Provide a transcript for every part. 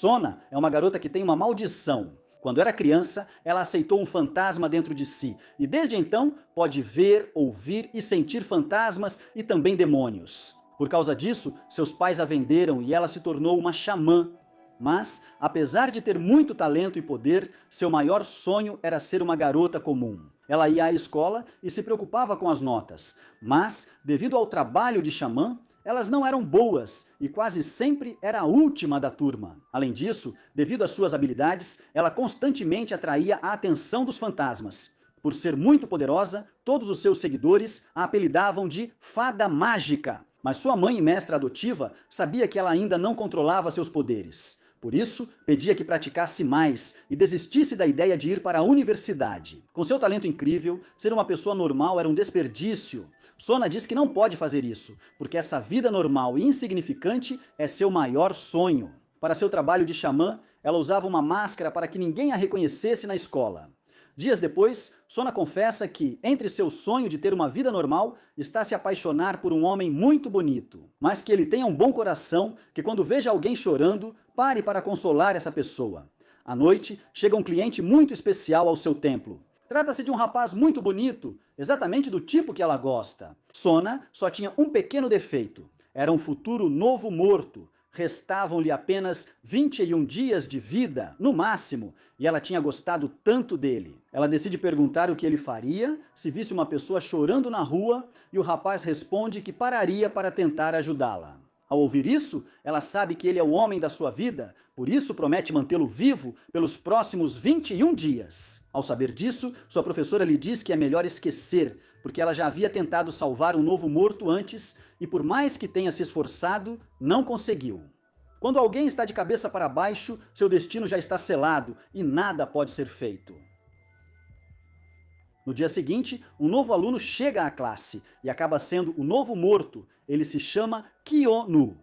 Sona é uma garota que tem uma maldição. Quando era criança, ela aceitou um fantasma dentro de si e desde então pode ver, ouvir e sentir fantasmas e também demônios. Por causa disso, seus pais a venderam e ela se tornou uma xamã. Mas, apesar de ter muito talento e poder, seu maior sonho era ser uma garota comum. Ela ia à escola e se preocupava com as notas, mas, devido ao trabalho de xamã, elas não eram boas e quase sempre era a última da turma. Além disso, devido às suas habilidades, ela constantemente atraía a atenção dos fantasmas. Por ser muito poderosa, todos os seus seguidores a apelidavam de Fada Mágica. Mas sua mãe e mestra adotiva sabia que ela ainda não controlava seus poderes. Por isso, pedia que praticasse mais e desistisse da ideia de ir para a universidade. Com seu talento incrível, ser uma pessoa normal era um desperdício. Sona diz que não pode fazer isso, porque essa vida normal e insignificante é seu maior sonho. Para seu trabalho de xamã, ela usava uma máscara para que ninguém a reconhecesse na escola. Dias depois, Sona confessa que, entre seu sonho de ter uma vida normal, está se apaixonar por um homem muito bonito, mas que ele tenha um bom coração, que quando veja alguém chorando, pare para consolar essa pessoa. À noite, chega um cliente muito especial ao seu templo. Trata-se de um rapaz muito bonito, exatamente do tipo que ela gosta. Sona só tinha um pequeno defeito. Era um futuro novo morto. Restavam-lhe apenas 21 dias de vida, no máximo, e ela tinha gostado tanto dele. Ela decide perguntar o que ele faria se visse uma pessoa chorando na rua e o rapaz responde que pararia para tentar ajudá-la. Ao ouvir isso, ela sabe que ele é o homem da sua vida, por isso promete mantê-lo vivo pelos próximos 21 dias. Ao saber disso, sua professora lhe diz que é melhor esquecer, porque ela já havia tentado salvar um novo morto antes e por mais que tenha se esforçado, não conseguiu. Quando alguém está de cabeça para baixo, seu destino já está selado e nada pode ser feito. No dia seguinte, um novo aluno chega à classe e acaba sendo o novo morto. Ele se chama Keonu.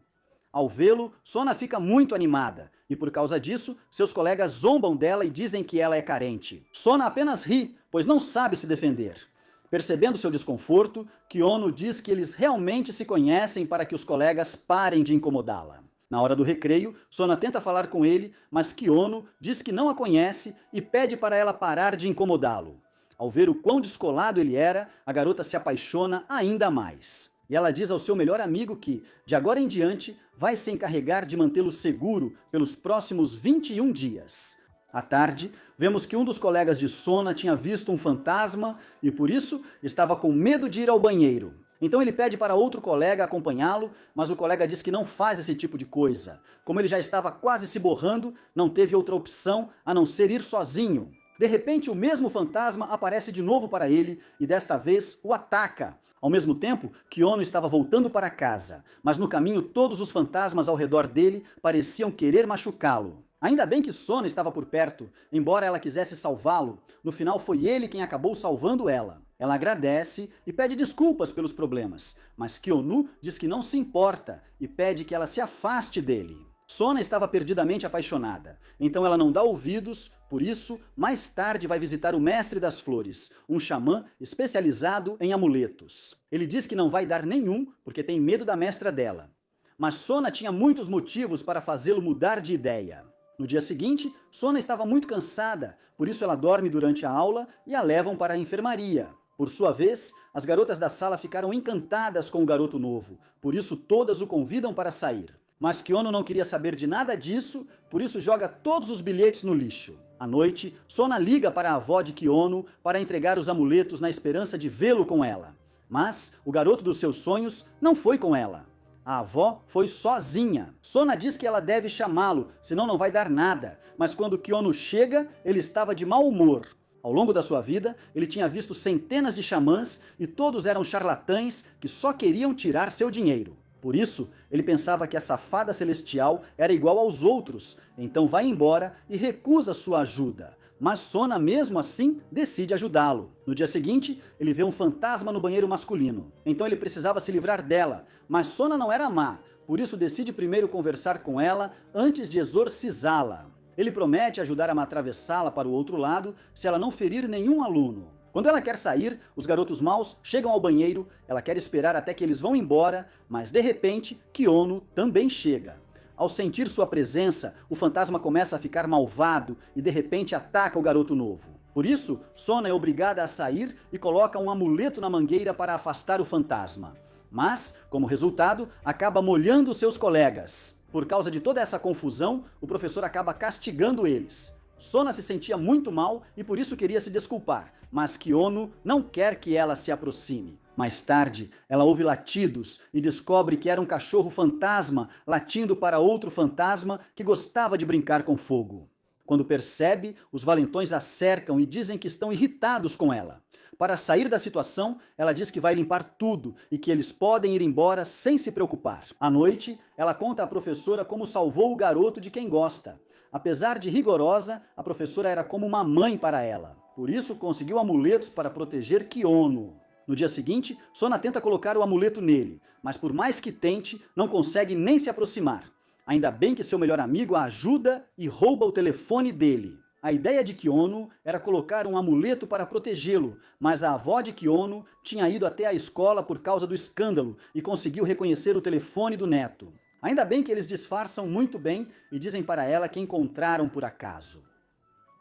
Ao vê-lo, Sona fica muito animada e por causa disso, seus colegas zombam dela e dizem que ela é carente. Sona apenas ri, pois não sabe se defender. Percebendo seu desconforto, Keonu diz que eles realmente se conhecem para que os colegas parem de incomodá-la. Na hora do recreio, Sona tenta falar com ele, mas Keonu diz que não a conhece e pede para ela parar de incomodá-lo. Ao ver o quão descolado ele era, a garota se apaixona ainda mais. E ela diz ao seu melhor amigo que, de agora em diante, vai se encarregar de mantê-lo seguro pelos próximos 21 dias. À tarde, vemos que um dos colegas de Sona tinha visto um fantasma e, por isso, estava com medo de ir ao banheiro. Então ele pede para outro colega acompanhá-lo, mas o colega diz que não faz esse tipo de coisa. Como ele já estava quase se borrando, não teve outra opção a não ser ir sozinho. De repente, o mesmo fantasma aparece de novo para ele e desta vez o ataca. Ao mesmo tempo, Keonu estava voltando para casa, mas no caminho todos os fantasmas ao redor dele pareciam querer machucá-lo. Ainda bem que Sona estava por perto, embora ela quisesse salvá-lo, no final foi ele quem acabou salvando ela. Ela agradece e pede desculpas pelos problemas, mas Keonu diz que não se importa e pede que ela se afaste dele. Sona estava perdidamente apaixonada, então ela não dá ouvidos, por isso, mais tarde vai visitar o Mestre das Flores, um xamã especializado em amuletos. Ele diz que não vai dar nenhum, porque tem medo da mestra dela. Mas Sona tinha muitos motivos para fazê-lo mudar de ideia. No dia seguinte, Sona estava muito cansada, por isso ela dorme durante a aula e a levam para a enfermaria. Por sua vez, as garotas da sala ficaram encantadas com o garoto novo, por isso todas o convidam para sair. Mas Keonu não queria saber de nada disso, por isso joga todos os bilhetes no lixo. À noite, Sona liga para a avó de Keonu para entregar os amuletos na esperança de vê-lo com ela. Mas o garoto dos seus sonhos não foi com ela. A avó foi sozinha. Sona diz que ela deve chamá-lo, senão não vai dar nada. Mas quando Keonu chega, ele estava de mau humor. Ao longo da sua vida, ele tinha visto centenas de xamãs e todos eram charlatães que só queriam tirar seu dinheiro. Por isso, ele pensava que essa fada celestial era igual aos outros, então vai embora e recusa sua ajuda. Mas Sona, mesmo assim, decide ajudá-lo. No dia seguinte, ele vê um fantasma no banheiro masculino. Então ele precisava se livrar dela, mas Sona não era má, por isso decide primeiro conversar com ela antes de exorcizá-la. Ele promete ajudar a atravessá-la para o outro lado se ela não ferir nenhum aluno. Quando ela quer sair, os garotos maus chegam ao banheiro, ela quer esperar até que eles vão embora, mas de repente, Keonu também chega. Ao sentir sua presença, o fantasma começa a ficar malvado e de repente ataca o garoto novo. Por isso, Sona é obrigada a sair e coloca um amuleto na mangueira para afastar o fantasma. Mas, como resultado, acaba molhando seus colegas. Por causa de toda essa confusão, o professor acaba castigando eles. Sona se sentia muito mal e por isso queria se desculpar, mas Kiono não quer que ela se aproxime. Mais tarde, ela ouve latidos e descobre que era um cachorro fantasma latindo para outro fantasma que gostava de brincar com fogo. Quando percebe, os valentões a cercam e dizem que estão irritados com ela. Para sair da situação, ela diz que vai limpar tudo e que eles podem ir embora sem se preocupar. À noite, ela conta à professora como salvou o garoto de quem gosta. Apesar de rigorosa, a professora era como uma mãe para ela. Por isso, conseguiu amuletos para proteger Kiono. No dia seguinte, Sona tenta colocar o amuleto nele, mas por mais que tente, não consegue nem se aproximar. Ainda bem que seu melhor amigo a ajuda e rouba o telefone dele. A ideia de Kiono era colocar um amuleto para protegê-lo, mas a avó de Kiono tinha ido até a escola por causa do escândalo e conseguiu reconhecer o telefone do neto. Ainda bem que eles disfarçam muito bem e dizem para ela que encontraram por acaso.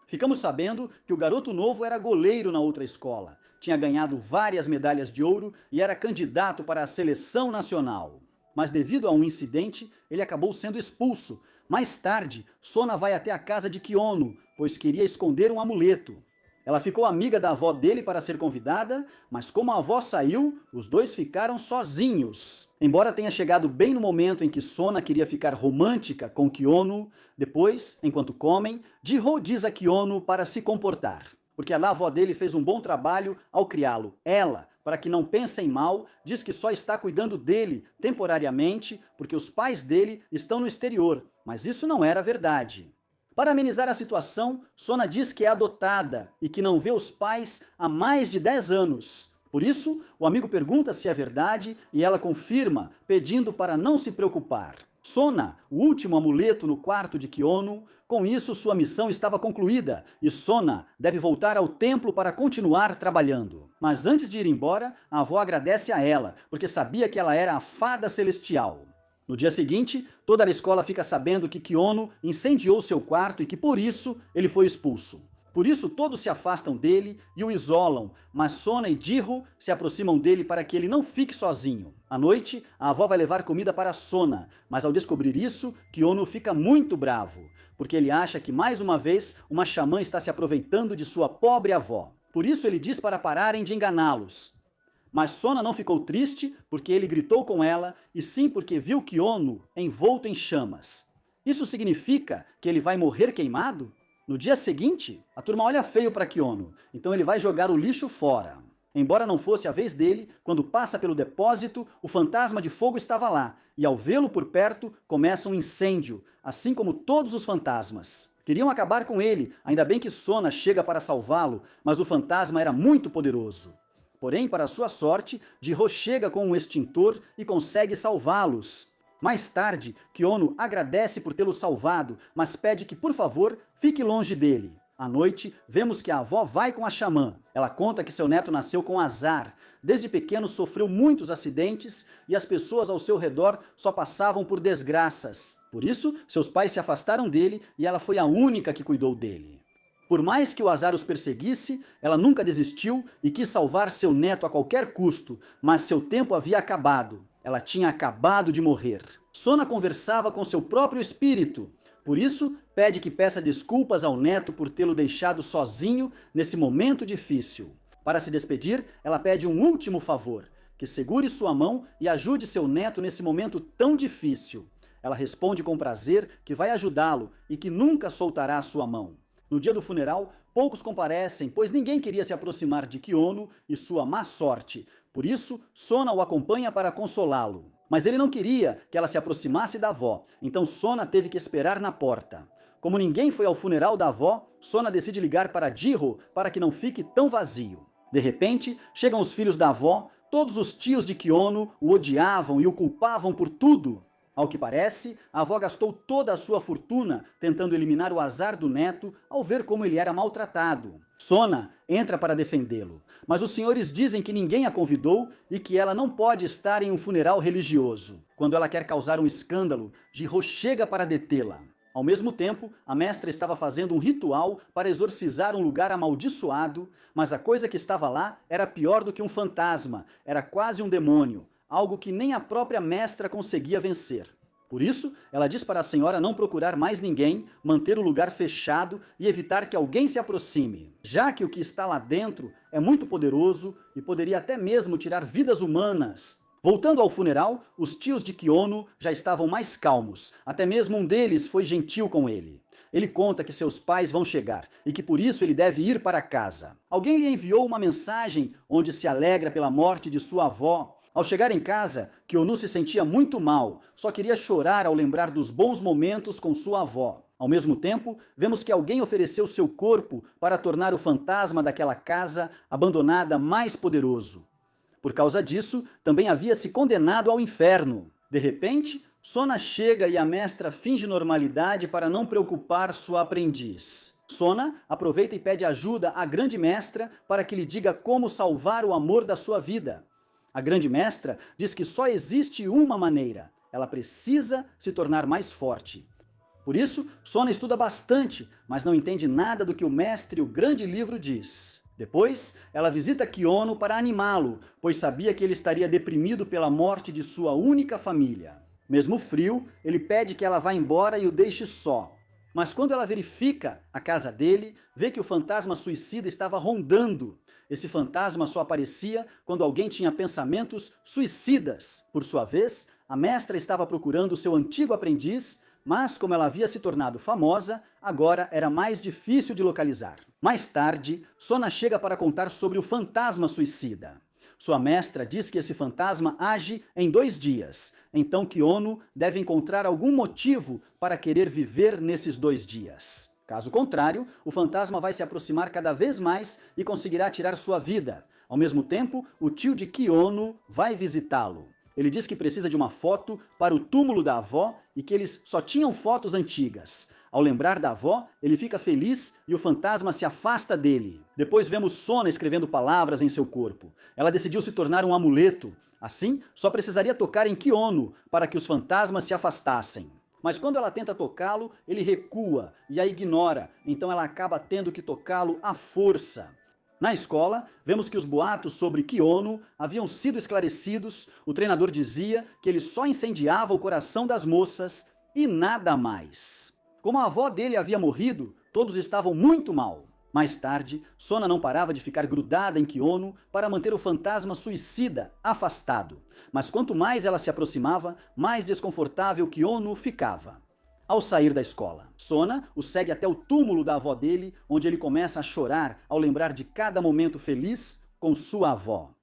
Ficamos sabendo que o garoto novo era goleiro na outra escola, tinha ganhado várias medalhas de ouro e era candidato para a seleção nacional. Mas devido a um incidente, ele acabou sendo expulso. Mais tarde, Sona vai até a casa de Kiono, pois queria esconder um amuleto. Ela ficou amiga da avó dele para ser convidada, mas como a avó saiu, os dois ficaram sozinhos. Embora tenha chegado bem no momento em que Sona queria ficar romântica com Kiono, depois, enquanto comem, Jihyo diz a Kiono para se comportar, porque a avó dele fez um bom trabalho ao criá-lo. Ela, para que não pensem mal, diz que só está cuidando dele temporariamente porque os pais dele estão no exterior, mas isso não era verdade. Para amenizar a situação, Sona diz que é adotada e que não vê os pais há mais de 10 anos. Por isso, o amigo pergunta se é verdade e ela confirma, pedindo para não se preocupar. Sona, o último amuleto no quarto de Kiono, com isso sua missão estava concluída e Sona deve voltar ao templo para continuar trabalhando. Mas antes de ir embora, a avó agradece a ela, porque sabia que ela era a fada celestial. No dia seguinte, toda a escola fica sabendo que Kiono incendiou seu quarto e que por isso ele foi expulso. Por isso todos se afastam dele e o isolam, mas Sona e Jihyo se aproximam dele para que ele não fique sozinho. À noite, a avó vai levar comida para Sona, mas ao descobrir isso, Kiono fica muito bravo, porque ele acha que mais uma vez uma xamã está se aproveitando de sua pobre avó. Por isso ele diz para pararem de enganá-los. Mas Sona não ficou triste porque ele gritou com ela, e sim porque viu Kiono envolto em chamas. Isso significa que ele vai morrer queimado? No dia seguinte, a turma olha feio para Kiono, então ele vai jogar o lixo fora. Embora não fosse a vez dele, quando passa pelo depósito, o fantasma de fogo estava lá, e ao vê-lo por perto, começa um incêndio, assim como todos os fantasmas. Queriam acabar com ele, ainda bem que Sona chega para salvá-lo, mas o fantasma era muito poderoso. Porém, para sua sorte, Jihyo chega com um extintor e consegue salvá-los. Mais tarde, Kiono agradece por tê-lo salvado, mas pede que, por favor, fique longe dele. À noite, vemos que a avó vai com a xamã. Ela conta que seu neto nasceu com azar. Desde pequeno sofreu muitos acidentes e as pessoas ao seu redor só passavam por desgraças. Por isso, seus pais se afastaram dele e ela foi a única que cuidou dele. Por mais que o azar os perseguisse, ela nunca desistiu e quis salvar seu neto a qualquer custo, mas seu tempo havia acabado. Ela tinha acabado de morrer. Sona conversava com seu próprio espírito. Por isso, pede que peça desculpas ao neto por tê-lo deixado sozinho nesse momento difícil. Para se despedir, ela pede um último favor, que segure sua mão e ajude seu neto nesse momento tão difícil. Ela responde com prazer que vai ajudá-lo e que nunca soltará sua mão. No dia do funeral, poucos comparecem, pois ninguém queria se aproximar de Kiono e sua má sorte. Por isso, Sona o acompanha para consolá-lo. Mas ele não queria que ela se aproximasse da avó, então Sona teve que esperar na porta. Como ninguém foi ao funeral da avó, Sona decide ligar para Jihyo para que não fique tão vazio. De repente, chegam os filhos da avó, todos os tios de Kiono o odiavam e o culpavam por tudo. Ao que parece, a avó gastou toda a sua fortuna tentando eliminar o azar do neto ao ver como ele era maltratado. Sona entra para defendê-lo, mas os senhores dizem que ninguém a convidou e que ela não pode estar em um funeral religioso. Quando ela quer causar um escândalo, Jihô chega para detê-la. Ao mesmo tempo, a mestra estava fazendo um ritual para exorcizar um lugar amaldiçoado, mas a coisa que estava lá era pior do que um fantasma, era quase um demônio, algo que nem a própria mestra conseguia vencer. Por isso, ela diz para a senhora não procurar mais ninguém, manter o lugar fechado e evitar que alguém se aproxime, já que o que está lá dentro é muito poderoso e poderia até mesmo tirar vidas humanas. Voltando ao funeral, os tios de Kiono já estavam mais calmos, até mesmo um deles foi gentil com ele. Ele conta que seus pais vão chegar e que por isso ele deve ir para casa. Alguém lhe enviou uma mensagem onde se alegra pela morte de sua avó. Ao chegar em casa, Kiono se sentia muito mal, só queria chorar ao lembrar dos bons momentos com sua avó. Ao mesmo tempo, vemos que alguém ofereceu seu corpo para tornar o fantasma daquela casa abandonada mais poderoso. Por causa disso, também havia se condenado ao inferno. De repente, Sona chega e a mestra finge normalidade para não preocupar sua aprendiz. Sona aproveita e pede ajuda à grande mestra para que lhe diga como salvar o amor da sua vida. A grande mestra diz que só existe uma maneira. Ela precisa se tornar mais forte. Por isso, Sona estuda bastante, mas não entende nada do que o mestre e o grande livro diz. Depois, ela visita Kiono para animá-lo, pois sabia que ele estaria deprimido pela morte de sua única família. Mesmo frio, ele pede que ela vá embora e o deixe só. Mas quando ela verifica a casa dele, vê que o fantasma suicida estava rondando. Esse fantasma só aparecia quando alguém tinha pensamentos suicidas. Por sua vez, a mestra estava procurando seu antigo aprendiz, mas como ela havia se tornado famosa, agora era mais difícil de localizar. Mais tarde, Sona chega para contar sobre o fantasma suicida. Sua mestra diz que esse fantasma age em 2 dias, então Kiono deve encontrar algum motivo para querer viver nesses 2 dias. Caso contrário, o fantasma vai se aproximar cada vez mais e conseguirá tirar sua vida. Ao mesmo tempo, o tio de Kiono vai visitá-lo. Ele diz que precisa de uma foto para o túmulo da avó e que eles só tinham fotos antigas. Ao lembrar da avó, ele fica feliz e o fantasma se afasta dele. Depois vemos Sona escrevendo palavras em seu corpo. Ela decidiu se tornar um amuleto. Assim, só precisaria tocar em Kiono para que os fantasmas se afastassem. Mas quando ela tenta tocá-lo, ele recua e a ignora, então ela acaba tendo que tocá-lo à força. Na escola, vemos que os boatos sobre Kiono haviam sido esclarecidos, o treinador dizia que ele só incendiava o coração das moças e nada mais. Como a avó dele havia morrido, todos estavam muito mal. Mais tarde, Sona não parava de ficar grudada em Kiono para manter o fantasma suicida afastado. Mas quanto mais ela se aproximava, mais desconfortável Kiono ficava. Ao sair da escola, Sona o segue até o túmulo da avó dele, onde ele começa a chorar ao lembrar de cada momento feliz com sua avó.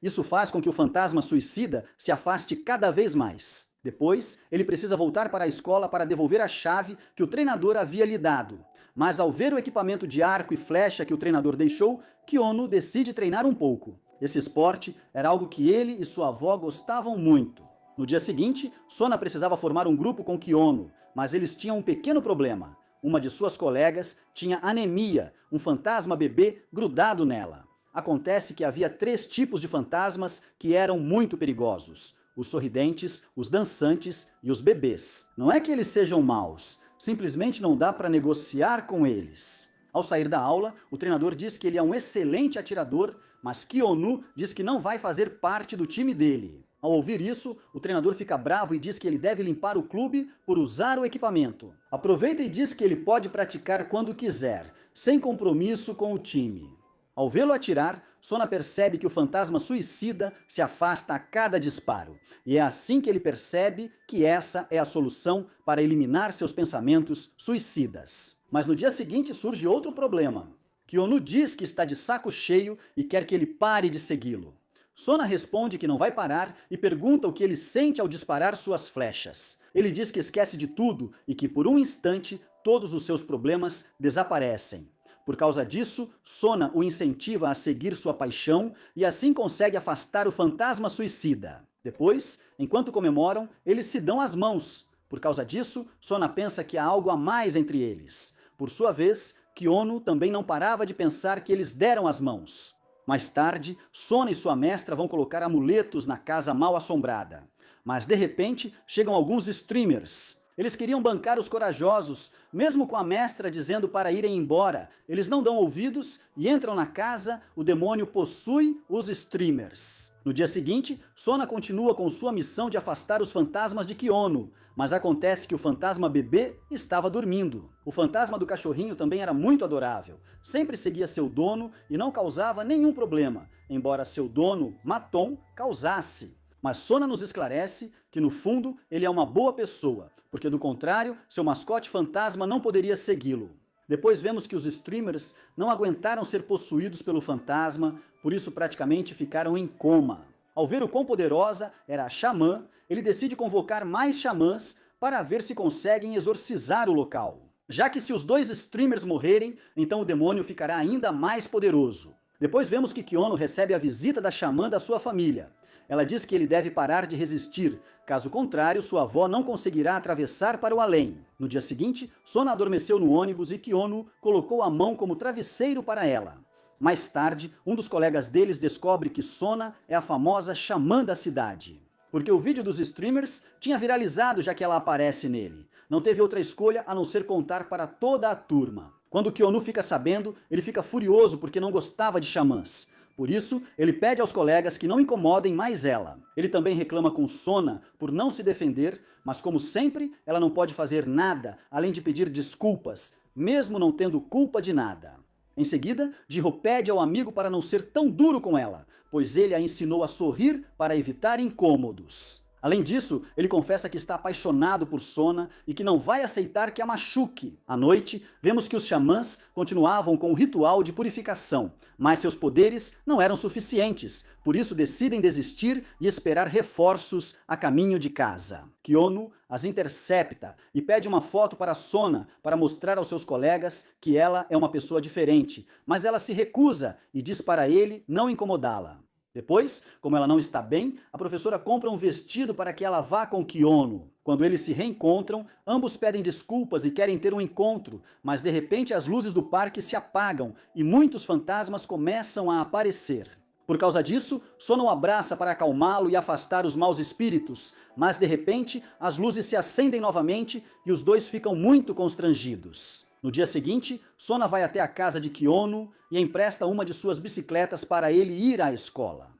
Isso faz com que o fantasma suicida se afaste cada vez mais. Depois, ele precisa voltar para a escola para devolver a chave que o treinador havia lhe dado. Mas ao ver o equipamento de arco e flecha que o treinador deixou, Kiono decide treinar um pouco. Esse esporte era algo que ele e sua avó gostavam muito. No dia seguinte, Sona precisava formar um grupo com Kiono, mas eles tinham um pequeno problema. Uma de suas colegas tinha anemia, um fantasma bebê grudado nela. Acontece que havia 3 tipos de fantasmas que eram muito perigosos: os sorridentes, os dançantes e os bebês. Não é que eles sejam maus, simplesmente não dá para negociar com eles. Ao sair da aula, o treinador diz que ele é um excelente atirador, mas Kiono diz que não vai fazer parte do time dele. Ao ouvir isso, o treinador fica bravo e diz que ele deve limpar o clube por usar o equipamento. Aproveita e diz que ele pode praticar quando quiser, sem compromisso com o time. Ao vê-lo atirar, Sona percebe que o fantasma suicida se afasta a cada disparo. E é assim que ele percebe que essa é a solução para eliminar seus pensamentos suicidas. Mas no dia seguinte surge outro problema. Kiono diz que está de saco cheio e quer que ele pare de segui-lo. Sona responde que não vai parar e pergunta o que ele sente ao disparar suas flechas. Ele diz que esquece de tudo e que por um instante todos os seus problemas desaparecem. Por causa disso, Sona o incentiva a seguir sua paixão e assim consegue afastar o fantasma suicida. Depois, enquanto comemoram, eles se dão as mãos. Por causa disso, Sona pensa que há algo a mais entre eles. Por sua vez, Kiono também não parava de pensar que eles deram as mãos. Mais tarde, Sona e sua mestra vão colocar amuletos na casa mal assombrada. Mas de repente, chegam alguns streamers. Eles queriam bancar os corajosos, mesmo com a mestra dizendo para irem embora. Eles não dão ouvidos e entram na casa, o demônio possui os streamers. No dia seguinte, Sona continua com sua missão de afastar os fantasmas de Kiono, mas acontece que o fantasma bebê estava dormindo. O fantasma do cachorrinho também era muito adorável, sempre seguia seu dono e não causava nenhum problema, embora seu dono, Maton, causasse. Mas Sona nos esclarece que no fundo ele é uma boa pessoa, porque do contrário, seu mascote fantasma não poderia segui-lo. Depois vemos que os streamers não aguentaram ser possuídos pelo fantasma, por isso praticamente ficaram em coma. Ao ver o quão poderosa era a xamã, ele decide convocar mais xamãs para ver se conseguem exorcizar o local. Já que se os dois streamers morrerem, então o demônio ficará ainda mais poderoso. Depois vemos que Kiono recebe a visita da xamã da sua família. Ela diz que ele deve parar de resistir, caso contrário, sua avó não conseguirá atravessar para o além. No dia seguinte, Sona adormeceu no ônibus e Kiono colocou a mão como travesseiro para ela. Mais tarde, um dos colegas deles descobre que Sona é a famosa xamã da cidade. Porque o vídeo dos streamers tinha viralizado já que ela aparece nele. Não teve outra escolha a não ser contar para toda a turma. Quando Kiono fica sabendo, ele fica furioso porque não gostava de xamãs. Por isso, ele pede aos colegas que não incomodem mais ela. Ele também reclama com Sona por não se defender, mas como sempre, ela não pode fazer nada além de pedir desculpas, mesmo não tendo culpa de nada. Em seguida, Jiro pede ao amigo para não ser tão duro com ela, pois ele a ensinou a sorrir para evitar incômodos. Além disso, ele confessa que está apaixonado por Sona e que não vai aceitar que a machuque. À noite, vemos que os xamãs continuavam com o ritual de purificação, mas seus poderes não eram suficientes, por isso decidem desistir e esperar reforços a caminho de casa. Kiono as intercepta e pede uma foto para Sona para mostrar aos seus colegas que ela é uma pessoa diferente, mas ela se recusa e diz para ele não incomodá-la. Depois, como ela não está bem, a professora compra um vestido para que ela vá com Kiono. Quando eles se reencontram, ambos pedem desculpas e querem ter um encontro, mas de repente as luzes do parque se apagam e muitos fantasmas começam a aparecer. Por causa disso, Sona o abraça para acalmá-lo e afastar os maus espíritos, mas de repente as luzes se acendem novamente e os dois ficam muito constrangidos. No dia seguinte, Sona vai até a casa de Kiono e empresta uma de suas bicicletas para ele ir à escola.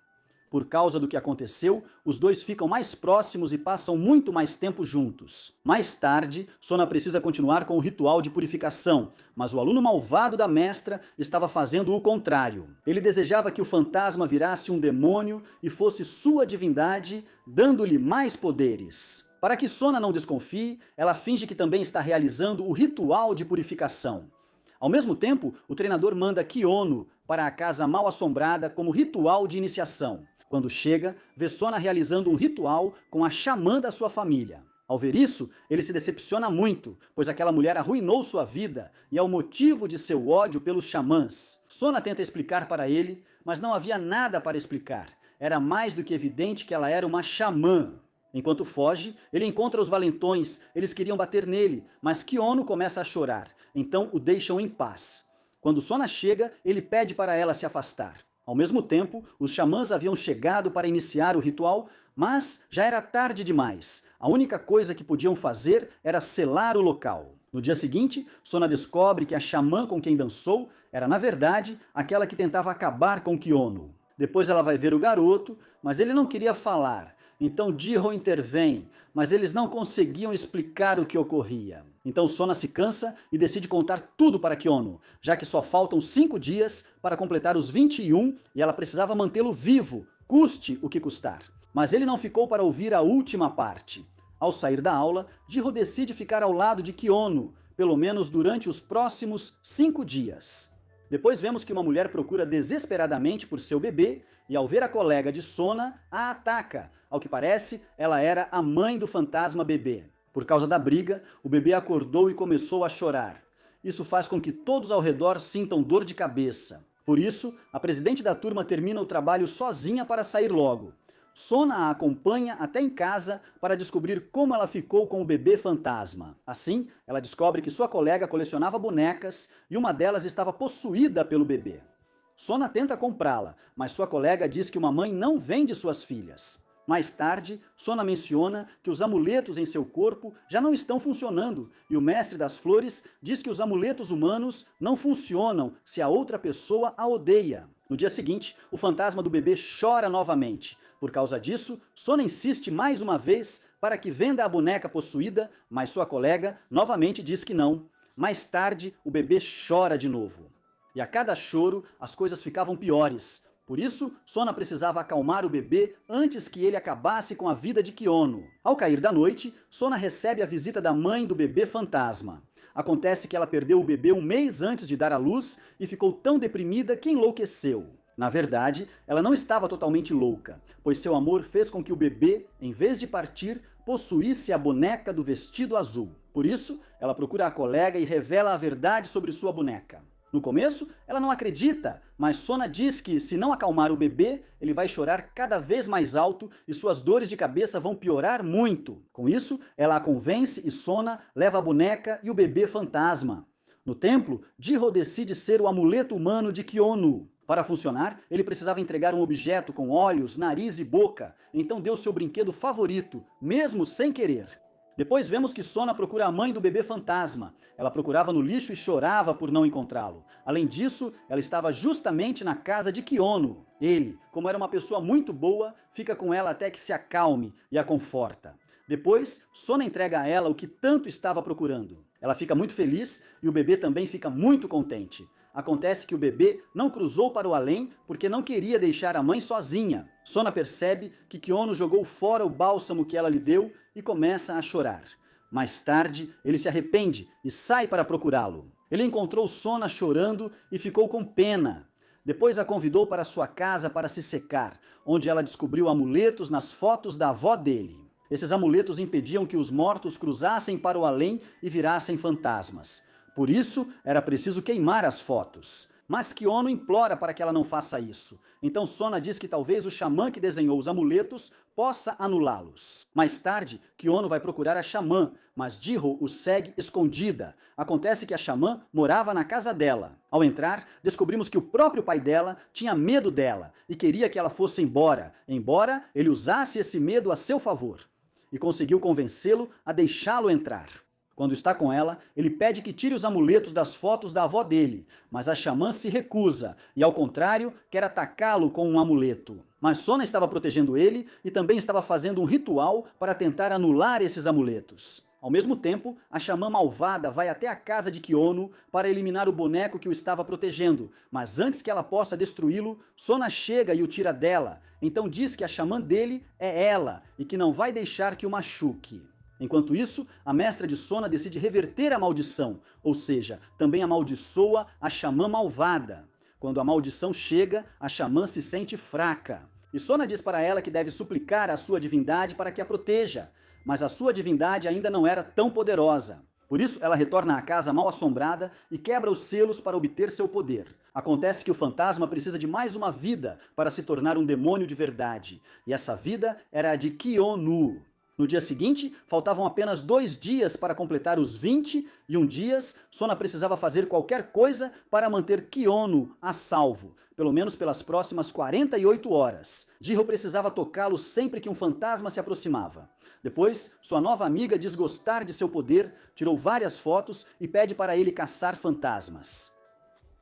Por causa do que aconteceu, os dois ficam mais próximos e passam muito mais tempo juntos. Mais tarde, Sona precisa continuar com o ritual de purificação, mas o aluno malvado da mestra estava fazendo o contrário. Ele desejava que o fantasma virasse um demônio e fosse sua divindade, dando-lhe mais poderes. Para que Sona não desconfie, ela finge que também está realizando o ritual de purificação. Ao mesmo tempo, o treinador manda Kiono para a casa mal assombrada como ritual de iniciação. Quando chega, vê Sona realizando um ritual com a xamã da sua família. Ao ver isso, ele se decepciona muito, pois aquela mulher arruinou sua vida e é o motivo de seu ódio pelos xamãs. Sona tenta explicar para ele, mas não havia nada para explicar. Era mais do que evidente que ela era uma xamã. Enquanto foge, ele encontra os valentões, eles queriam bater nele, mas Kiono começa a chorar, então o deixam em paz. Quando Sona chega, ele pede para ela se afastar. Ao mesmo tempo, os xamãs haviam chegado para iniciar o ritual, mas já era tarde demais. A única coisa que podiam fazer era selar o local. No dia seguinte, Sona descobre que a xamã com quem dançou era, na verdade, aquela que tentava acabar com Kiono. Depois ela vai ver o garoto, mas ele não queria falar. Então Jiro intervém, mas eles não conseguiam explicar o que ocorria. Então Sona se cansa e decide contar tudo para Kiono, já que só faltam 5 dias para completar os 21 e ela precisava mantê-lo vivo, custe o que custar. Mas ele não ficou para ouvir a última parte. Ao sair da aula, Jiro decide ficar ao lado de Kiono, pelo menos durante os próximos 5 dias. Depois vemos que uma mulher procura desesperadamente por seu bebê e ao ver a colega de Sona, a ataca. Ao que parece, ela era a mãe do fantasma bebê. Por causa da briga, o bebê acordou e começou a chorar. Isso faz com que todos ao redor sintam dor de cabeça. Por isso, a presidente da turma termina o trabalho sozinha para sair logo. Sona a acompanha até em casa para descobrir como ela ficou com o bebê fantasma. Assim, ela descobre que sua colega colecionava bonecas e uma delas estava possuída pelo bebê. Sona tenta comprá-la, mas sua colega diz que uma mãe não vende suas filhas. Mais tarde, Sona menciona que os amuletos em seu corpo já não estão funcionando e o mestre das flores diz que os amuletos humanos não funcionam se a outra pessoa a odeia. No dia seguinte, o fantasma do bebê chora novamente. Por causa disso, Sona insiste mais uma vez para que venda a boneca possuída, mas sua colega novamente diz que não. Mais tarde, o bebê chora de novo. E a cada choro, as coisas ficavam piores. Por isso, Sona precisava acalmar o bebê antes que ele acabasse com a vida de Kiono. Ao cair da noite, Sona recebe a visita da mãe do bebê fantasma. Acontece que ela perdeu o bebê um mês antes de dar à luz e ficou tão deprimida que enlouqueceu. Na verdade, ela não estava totalmente louca, pois seu amor fez com que o bebê, em vez de partir, possuísse a boneca do vestido azul. Por isso, ela procura a colega e revela a verdade sobre sua boneca. No começo, ela não acredita, mas Sona diz que, se não acalmar o bebê, ele vai chorar cada vez mais alto e suas dores de cabeça vão piorar muito. Com isso, ela a convence e Sona leva a boneca e o bebê fantasma. No templo, Jiro decide ser o amuleto humano de Kiono. Para funcionar, ele precisava entregar um objeto com olhos, nariz e boca, então deu seu brinquedo favorito, mesmo sem querer. Depois vemos que Sona procura a mãe do bebê fantasma. Ela procurava no lixo e chorava por não encontrá-lo. Além disso, ela estava justamente na casa de Kiono. Ele, como era uma pessoa muito boa, fica com ela até que se acalme e a conforta. Depois, Sona entrega a ela o que tanto estava procurando. Ela fica muito feliz e o bebê também fica muito contente. Acontece que o bebê não cruzou para o além porque não queria deixar a mãe sozinha. Sona percebe que Kiono jogou fora o bálsamo que ela lhe deu e começa a chorar. Mais tarde, ele se arrepende e sai para procurá-lo. Ele encontrou Sona chorando e ficou com pena. Depois a convidou para sua casa para se secar, onde ela descobriu amuletos nas fotos da avó dele. Esses amuletos impediam que os mortos cruzassem para o além e virassem fantasmas. Por isso, era preciso queimar as fotos. Mas Kiono implora para que ela não faça isso. Então Sona diz que talvez o xamã que desenhou os amuletos possa anulá-los. Mais tarde, Kiono vai procurar a xamã, mas Jiro o segue escondida. Acontece que a xamã morava na casa dela. Ao entrar, descobrimos que o próprio pai dela tinha medo dela e queria que ela fosse embora ele usasse esse medo a seu favor. E conseguiu convencê-lo a deixá-lo entrar. Quando está com ela, ele pede que tire os amuletos das fotos da avó dele, mas a xamã se recusa e, ao contrário, quer atacá-lo com um amuleto. Mas Sona estava protegendo ele e também estava fazendo um ritual para tentar anular esses amuletos. Ao mesmo tempo, a xamã malvada vai até a casa de Kiono para eliminar o boneco que o estava protegendo, mas antes que ela possa destruí-lo, Sona chega e o tira dela, então diz que a xamã dele é ela e que não vai deixar que o machuque. Enquanto isso, a mestra de Sona decide reverter a maldição, ou seja, também amaldiçoa a xamã malvada. Quando a maldição chega, a xamã se sente fraca. E Sona diz para ela que deve suplicar à sua divindade para que a proteja, mas a sua divindade ainda não era tão poderosa. Por isso, ela retorna à casa mal assombrada e quebra os selos para obter seu poder. Acontece que o fantasma precisa de mais uma vida para se tornar um demônio de verdade, e essa vida era a de Kiono. No dia seguinte, faltavam apenas 2 dias para completar os 21 dias. Sona precisava fazer qualquer coisa para manter Kiono a salvo, pelo menos pelas próximas 48 horas. Jiro precisava tocá-lo sempre que um fantasma se aproximava. Depois, sua nova amiga diz gostar de seu poder, tirou várias fotos e pede para ele caçar fantasmas.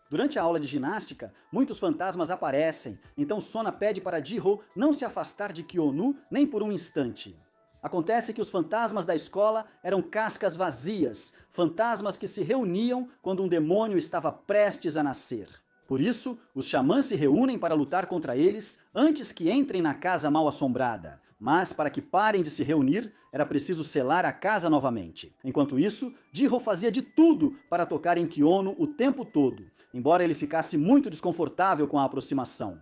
Durante a aula de ginástica, muitos fantasmas aparecem, então Sona pede para Jiro não se afastar de Kiono nem por um instante. Acontece que os fantasmas da escola eram cascas vazias, fantasmas que se reuniam quando um demônio estava prestes a nascer. Por isso, os xamãs se reúnem para lutar contra eles antes que entrem na casa mal assombrada. Mas para que parem de se reunir, era preciso selar a casa novamente. Enquanto isso, Jiro fazia de tudo para tocar em Kiono o tempo todo, embora ele ficasse muito desconfortável com a aproximação.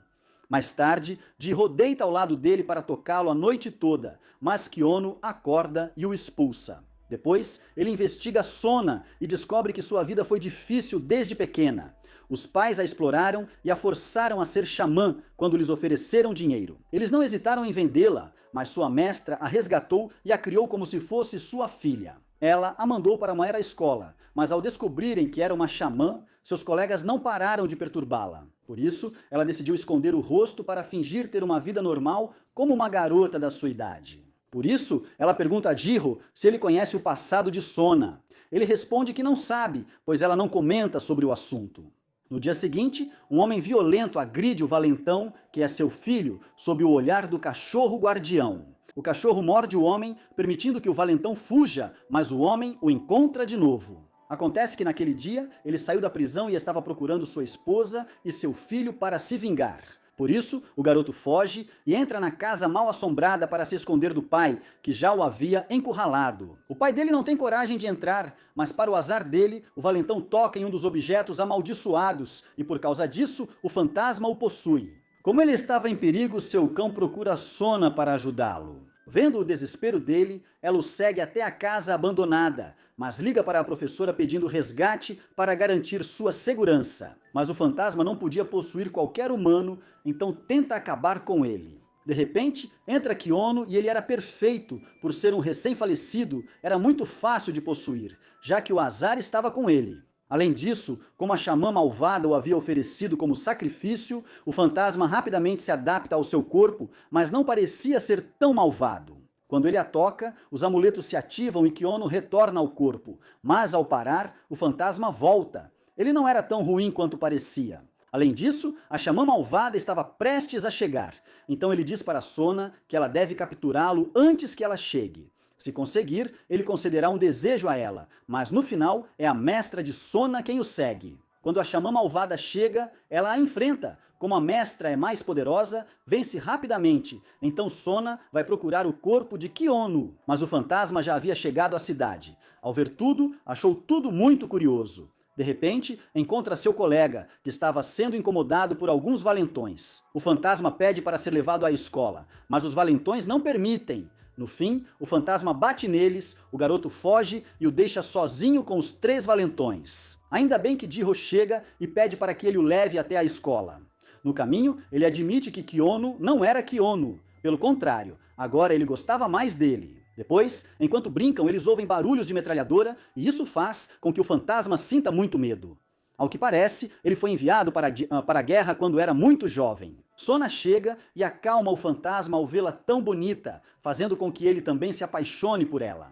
Mais tarde, Jiro deita ao lado dele para tocá-lo a noite toda, mas Kiono acorda e o expulsa. Depois, ele investiga Sona e descobre que sua vida foi difícil desde pequena. os pais a exploraram e a forçaram a ser xamã quando lhes ofereceram dinheiro. Eles não hesitaram em vendê-la, mas sua mestra a resgatou e a criou como se fosse sua filha. Ela a mandou para uma era escola, mas ao descobrirem que era uma xamã, seus colegas não pararam de perturbá-la. Por isso, ela decidiu esconder o rosto para fingir ter uma vida normal como uma garota da sua idade. Por isso, ela pergunta a Jiro se ele conhece o passado de Sona. Ele responde que não sabe, pois ela não comenta sobre o assunto. No dia seguinte, um homem violento agride o valentão, que é seu filho, sob o olhar do cachorro guardião. O cachorro morde o homem, permitindo que o valentão fuja, mas o homem o encontra de novo. Acontece que naquele dia, ele saiu da prisão e estava procurando sua esposa e seu filho para se vingar. Por isso, o garoto foge e entra na casa mal assombrada para se esconder do pai, que já o havia encurralado. O pai dele não tem coragem de entrar, mas para o azar dele, o valentão toca em um dos objetos amaldiçoados e por causa disso, o fantasma o possui. Como ele estava em perigo, seu cão procura Sona para ajudá-lo. Vendo o desespero dele, ela o segue até a casa abandonada, mas liga para a professora pedindo resgate para garantir sua segurança. Mas o fantasma não podia possuir qualquer humano, então tenta acabar com ele. De repente, entra Kiono e ele era perfeito. Por ser um recém-falecido, era muito fácil de possuir, já que o azar estava com ele. Além disso, como a xamã malvada o havia oferecido como sacrifício, o fantasma rapidamente se adapta ao seu corpo, mas não parecia ser tão malvado. Quando ele a toca, os amuletos se ativam e Kiono retorna ao corpo, mas ao parar, o fantasma volta. Ele não era tão ruim quanto parecia. Além disso, a xamã malvada estava prestes a chegar, então ele diz para Sona que ela deve capturá-lo antes que ela chegue. Se conseguir, ele concederá um desejo a ela, mas no final é a mestra de Sona quem o segue. Quando a xamã malvada chega, ela a enfrenta. Como a mestra é mais poderosa, vence rapidamente. Então Sona vai procurar o corpo de Kiono, mas o fantasma já havia chegado à cidade. Ao ver tudo, achou tudo muito curioso. De repente, encontra seu colega, que estava sendo incomodado por alguns valentões. O fantasma pede para ser levado à escola, mas os valentões não permitem. No fim, o fantasma bate neles, o garoto foge e o deixa sozinho com os 3 valentões. Ainda bem que Jiro chega e pede para que ele o leve até a escola. No caminho, ele admite que Kiono não era Kiono. Pelo contrário, agora ele gostava mais dele. Depois, enquanto brincam, eles ouvem barulhos de metralhadora e isso faz com que o fantasma sinta muito medo. Ao que parece, ele foi enviado para a guerra quando era muito jovem. Sona chega e acalma o fantasma ao vê-la tão bonita, fazendo com que ele também se apaixone por ela.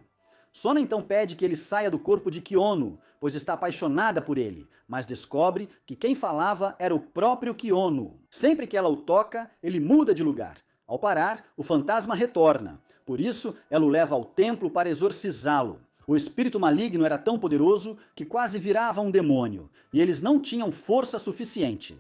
Sona então pede que ele saia do corpo de Kiono, pois está apaixonada por ele, mas descobre que quem falava era o próprio Kiono. Sempre que ela o toca, ele muda de lugar. Ao parar, o fantasma retorna. Por isso, ela o leva ao templo para exorcizá-lo. O espírito maligno era tão poderoso que quase virava um demônio, e eles não tinham força suficiente.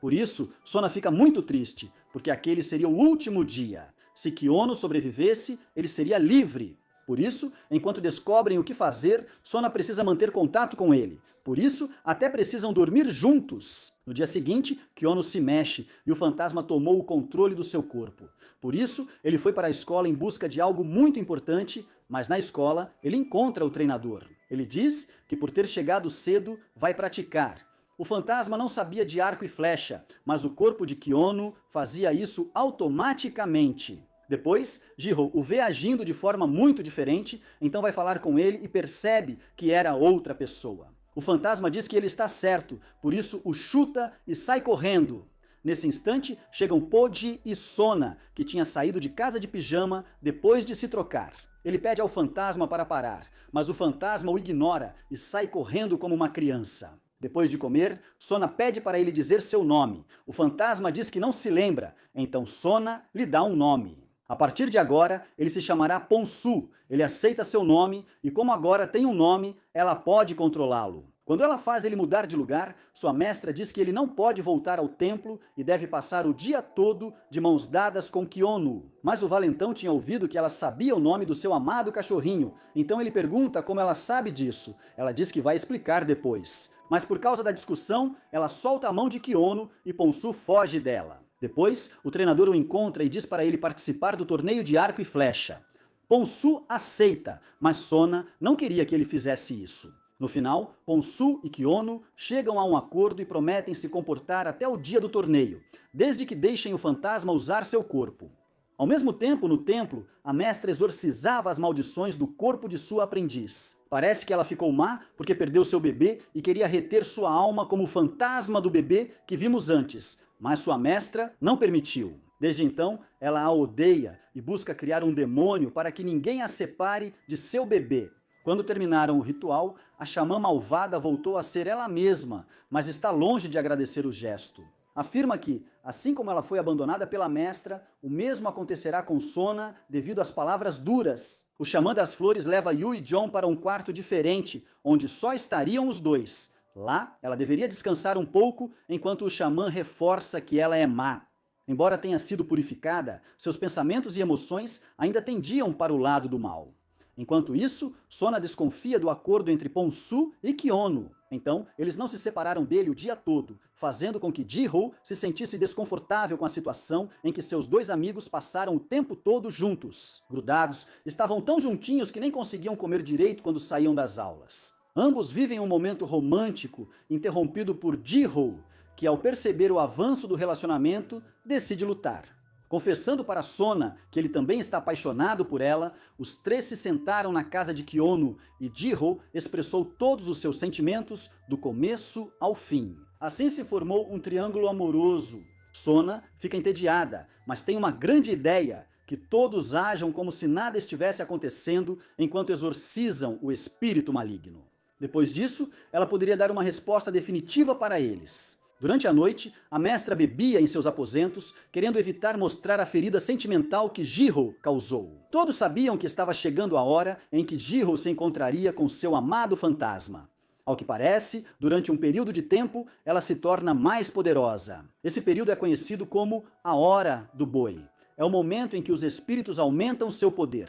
Por isso, Sona fica muito triste, porque aquele seria o último dia. Se Kiono sobrevivesse, ele seria livre. Por isso, enquanto descobrem o que fazer, Sona precisa manter contato com ele. Por isso, até precisam dormir juntos. No dia seguinte, Kiono se mexe e o fantasma tomou o controle do seu corpo. Por isso, ele foi para a escola em busca de algo muito importante, mas na escola ele encontra o treinador. Ele diz que por ter chegado cedo, vai praticar. O fantasma não sabia de arco e flecha, mas o corpo de Kiono fazia isso automaticamente. Depois, Jiro o vê agindo de forma muito diferente, então vai falar com ele e percebe que era outra pessoa. O fantasma diz que ele está certo, por isso o chuta e sai correndo. Nesse instante, chegam Poji e Sona, que tinha saído de casa de pijama depois de se trocar. Ele pede ao fantasma para parar, mas o fantasma o ignora e sai correndo como uma criança. Depois de comer, Sona pede para ele dizer seu nome. O fantasma diz que não se lembra, então Sona lhe dá um nome. A partir de agora, ele se chamará Ponsu. Ele aceita seu nome e como agora tem um nome, ela pode controlá-lo. Quando ela faz ele mudar de lugar, sua mestra diz que ele não pode voltar ao templo e deve passar o dia todo de mãos dadas com Kiono. Mas o valentão tinha ouvido que ela sabia o nome do seu amado cachorrinho, então ele pergunta como ela sabe disso. Ela diz que vai explicar depois. Mas por causa da discussão, ela solta a mão de Kiono e Ponsu foge dela. Depois, o treinador o encontra e diz para ele participar do torneio de arco e flecha. Ponsu aceita, mas Sona não queria que ele fizesse isso. No final, Ponsu e Kiono chegam a um acordo e prometem se comportar até o dia do torneio, desde que deixem o fantasma usar seu corpo. Ao mesmo tempo, no templo, a mestra exorcizava as maldições do corpo de sua aprendiz. Parece que ela ficou má porque perdeu seu bebê e queria reter sua alma como o fantasma do bebê que vimos antes, mas sua mestra não permitiu. Desde então, ela a odeia e busca criar um demônio para que ninguém a separe de seu bebê. Quando terminaram o ritual, a xamã malvada voltou a ser ela mesma, mas está longe de agradecer o gesto. Afirma que, assim como ela foi abandonada pela mestra, o mesmo acontecerá com Sona devido às palavras duras. O xamã das flores leva Yu e John para um quarto diferente, onde só estariam os dois. Lá, ela deveria descansar um pouco, enquanto o xamã reforça que ela é má. Embora tenha sido purificada, seus pensamentos e emoções ainda tendiam para o lado do mal. Enquanto isso, Sona desconfia do acordo entre Ponsu e Kiono. Então, eles não se separaram dele o dia todo, fazendo com que Ji-ho se sentisse desconfortável com a situação em que seus dois amigos passaram o tempo todo juntos. Grudados, estavam tão juntinhos que nem conseguiam comer direito quando saíam das aulas. Ambos vivem um momento romântico, interrompido por Ji-ho, que ao perceber o avanço do relacionamento, decide lutar. Confessando para Sona que ele também está apaixonado por ela, os três se sentaram na casa de Kiono e Ji-ho expressou todos os seus sentimentos do começo ao fim. Assim se formou um triângulo amoroso. Sona fica entediada, mas tem uma grande ideia: que todos ajam como se nada estivesse acontecendo enquanto exorcizam o espírito maligno. Depois disso, ela poderia dar uma resposta definitiva para eles. Durante a noite, a mestra bebia em seus aposentos, querendo evitar mostrar a ferida sentimental que Ji-ho causou. Todos sabiam que estava chegando a hora em que Ji-ho se encontraria com seu amado fantasma. Ao que parece, durante um período de tempo, ela se torna mais poderosa. Esse período é conhecido como a Hora do Boi. É o momento em que os espíritos aumentam seu poder.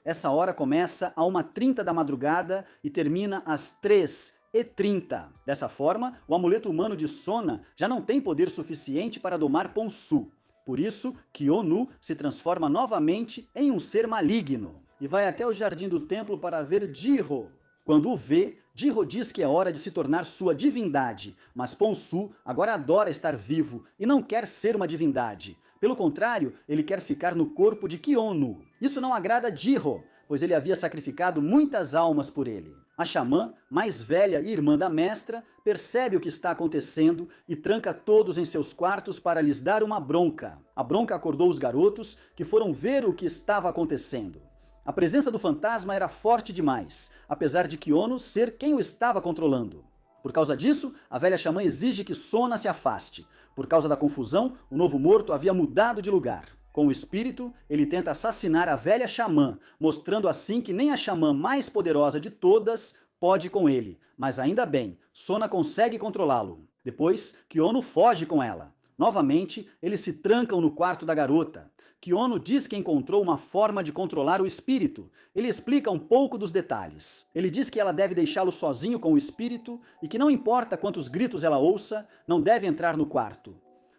Essa hora começa a 1h30 da madrugada e termina às 3h30. Dessa forma, o amuleto humano de Sona já não tem poder suficiente para domar Ponsu. Por isso, Kiono se transforma novamente em um ser maligno e vai até o jardim do templo para ver Ji-ho. Quando o vê, Ji-ho diz que é hora de se tornar sua divindade, mas Ponsu agora adora estar vivo e não quer ser uma divindade. Pelo contrário, ele quer ficar no corpo de Kiono. Isso não agrada a Ji-ho, pois ele havia sacrificado muitas almas por ele. A xamã, mais velha e irmã da mestra, percebe o que está acontecendo e tranca todos em seus quartos para lhes dar uma bronca. A bronca acordou os garotos, que foram ver o que estava acontecendo. A presença do fantasma era forte demais, apesar de Kiono ser quem o estava controlando. Por causa disso, a velha xamã exige que Sona se afaste. Por causa da confusão, o novo morto havia mudado de lugar. Com o espírito, ele tenta assassinar a velha xamã, mostrando assim que nem a xamã mais poderosa de todas pode com ele. Mas ainda bem, Sona consegue controlá-lo. Depois, Kiono foge com ela. Novamente, eles se trancam no quarto da garota. Kiono diz que encontrou uma forma de controlar o espírito. Ele explica um pouco dos detalhes. Ele diz que ela deve deixá-lo sozinho com o espírito e que não importa quantos gritos ela ouça, não deve entrar no quarto.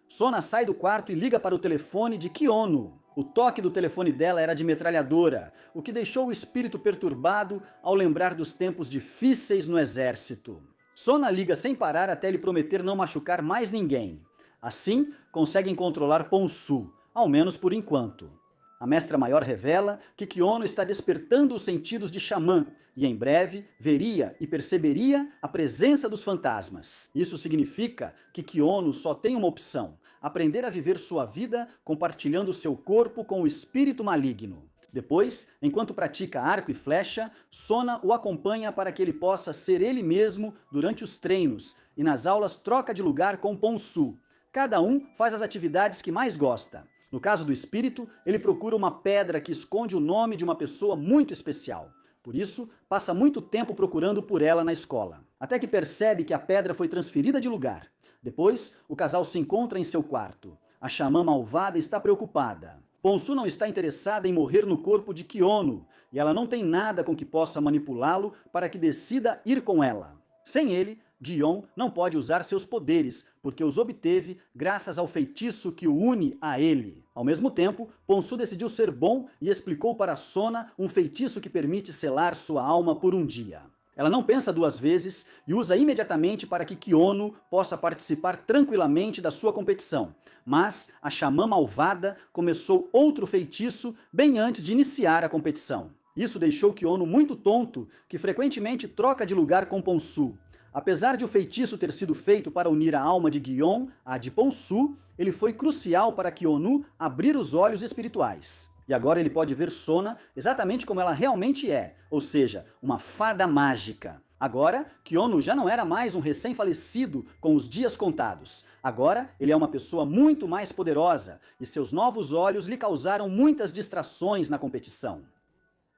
Sona sai do quarto e liga para o telefone de Kiono. O toque do telefone dela era de metralhadora, o que deixou o espírito perturbado ao lembrar dos tempos difíceis no exército. Sona liga sem parar até ele prometer não machucar mais ninguém. Assim, conseguem controlar Ponsu, ao menos por enquanto. A mestra maior revela que Kiono está despertando os sentidos de xamã e em breve veria e perceberia a presença dos fantasmas. Isso significa que Kiono só tem uma opção: aprender a viver sua vida compartilhando seu corpo com o espírito maligno. Depois, enquanto pratica arco e flecha, Sona o acompanha para que ele possa ser ele mesmo durante os treinos e nas aulas troca de lugar com Ponsu. Cada um faz as atividades que mais gosta. No caso do espírito, ele procura uma pedra que esconde o nome de uma pessoa muito especial. Por isso, passa muito tempo procurando por ela na escola, até que percebe que a pedra foi transferida de lugar. Depois, o casal se encontra em seu quarto. A xamã malvada está preocupada. Ponsu não está interessada em morrer no corpo de Kiono, e ela não tem nada com que possa manipulá-lo para que decida ir com ela. Sem ele, Gion não pode usar seus poderes, porque os obteve graças ao feitiço que o une a ele. Ao mesmo tempo, Ponsu decidiu ser bom e explicou para Sona um feitiço que permite selar sua alma por um dia. Ela não pensa duas vezes e usa imediatamente para que Kiono possa participar tranquilamente da sua competição. Mas a xamã malvada começou outro feitiço bem antes de iniciar a competição. Isso deixou Kiono muito tonto, que frequentemente troca de lugar com Ponsu. Apesar de o feitiço ter sido feito para unir a alma de Gion à de Ponsu, ele foi crucial para Kiono abrir os olhos espirituais. E agora ele pode ver Sona exatamente como ela realmente é, ou seja, uma fada mágica. Agora, Kiono já não era mais um recém-falecido com os dias contados. Agora, ele é uma pessoa muito mais poderosa e seus novos olhos lhe causaram muitas distrações na competição.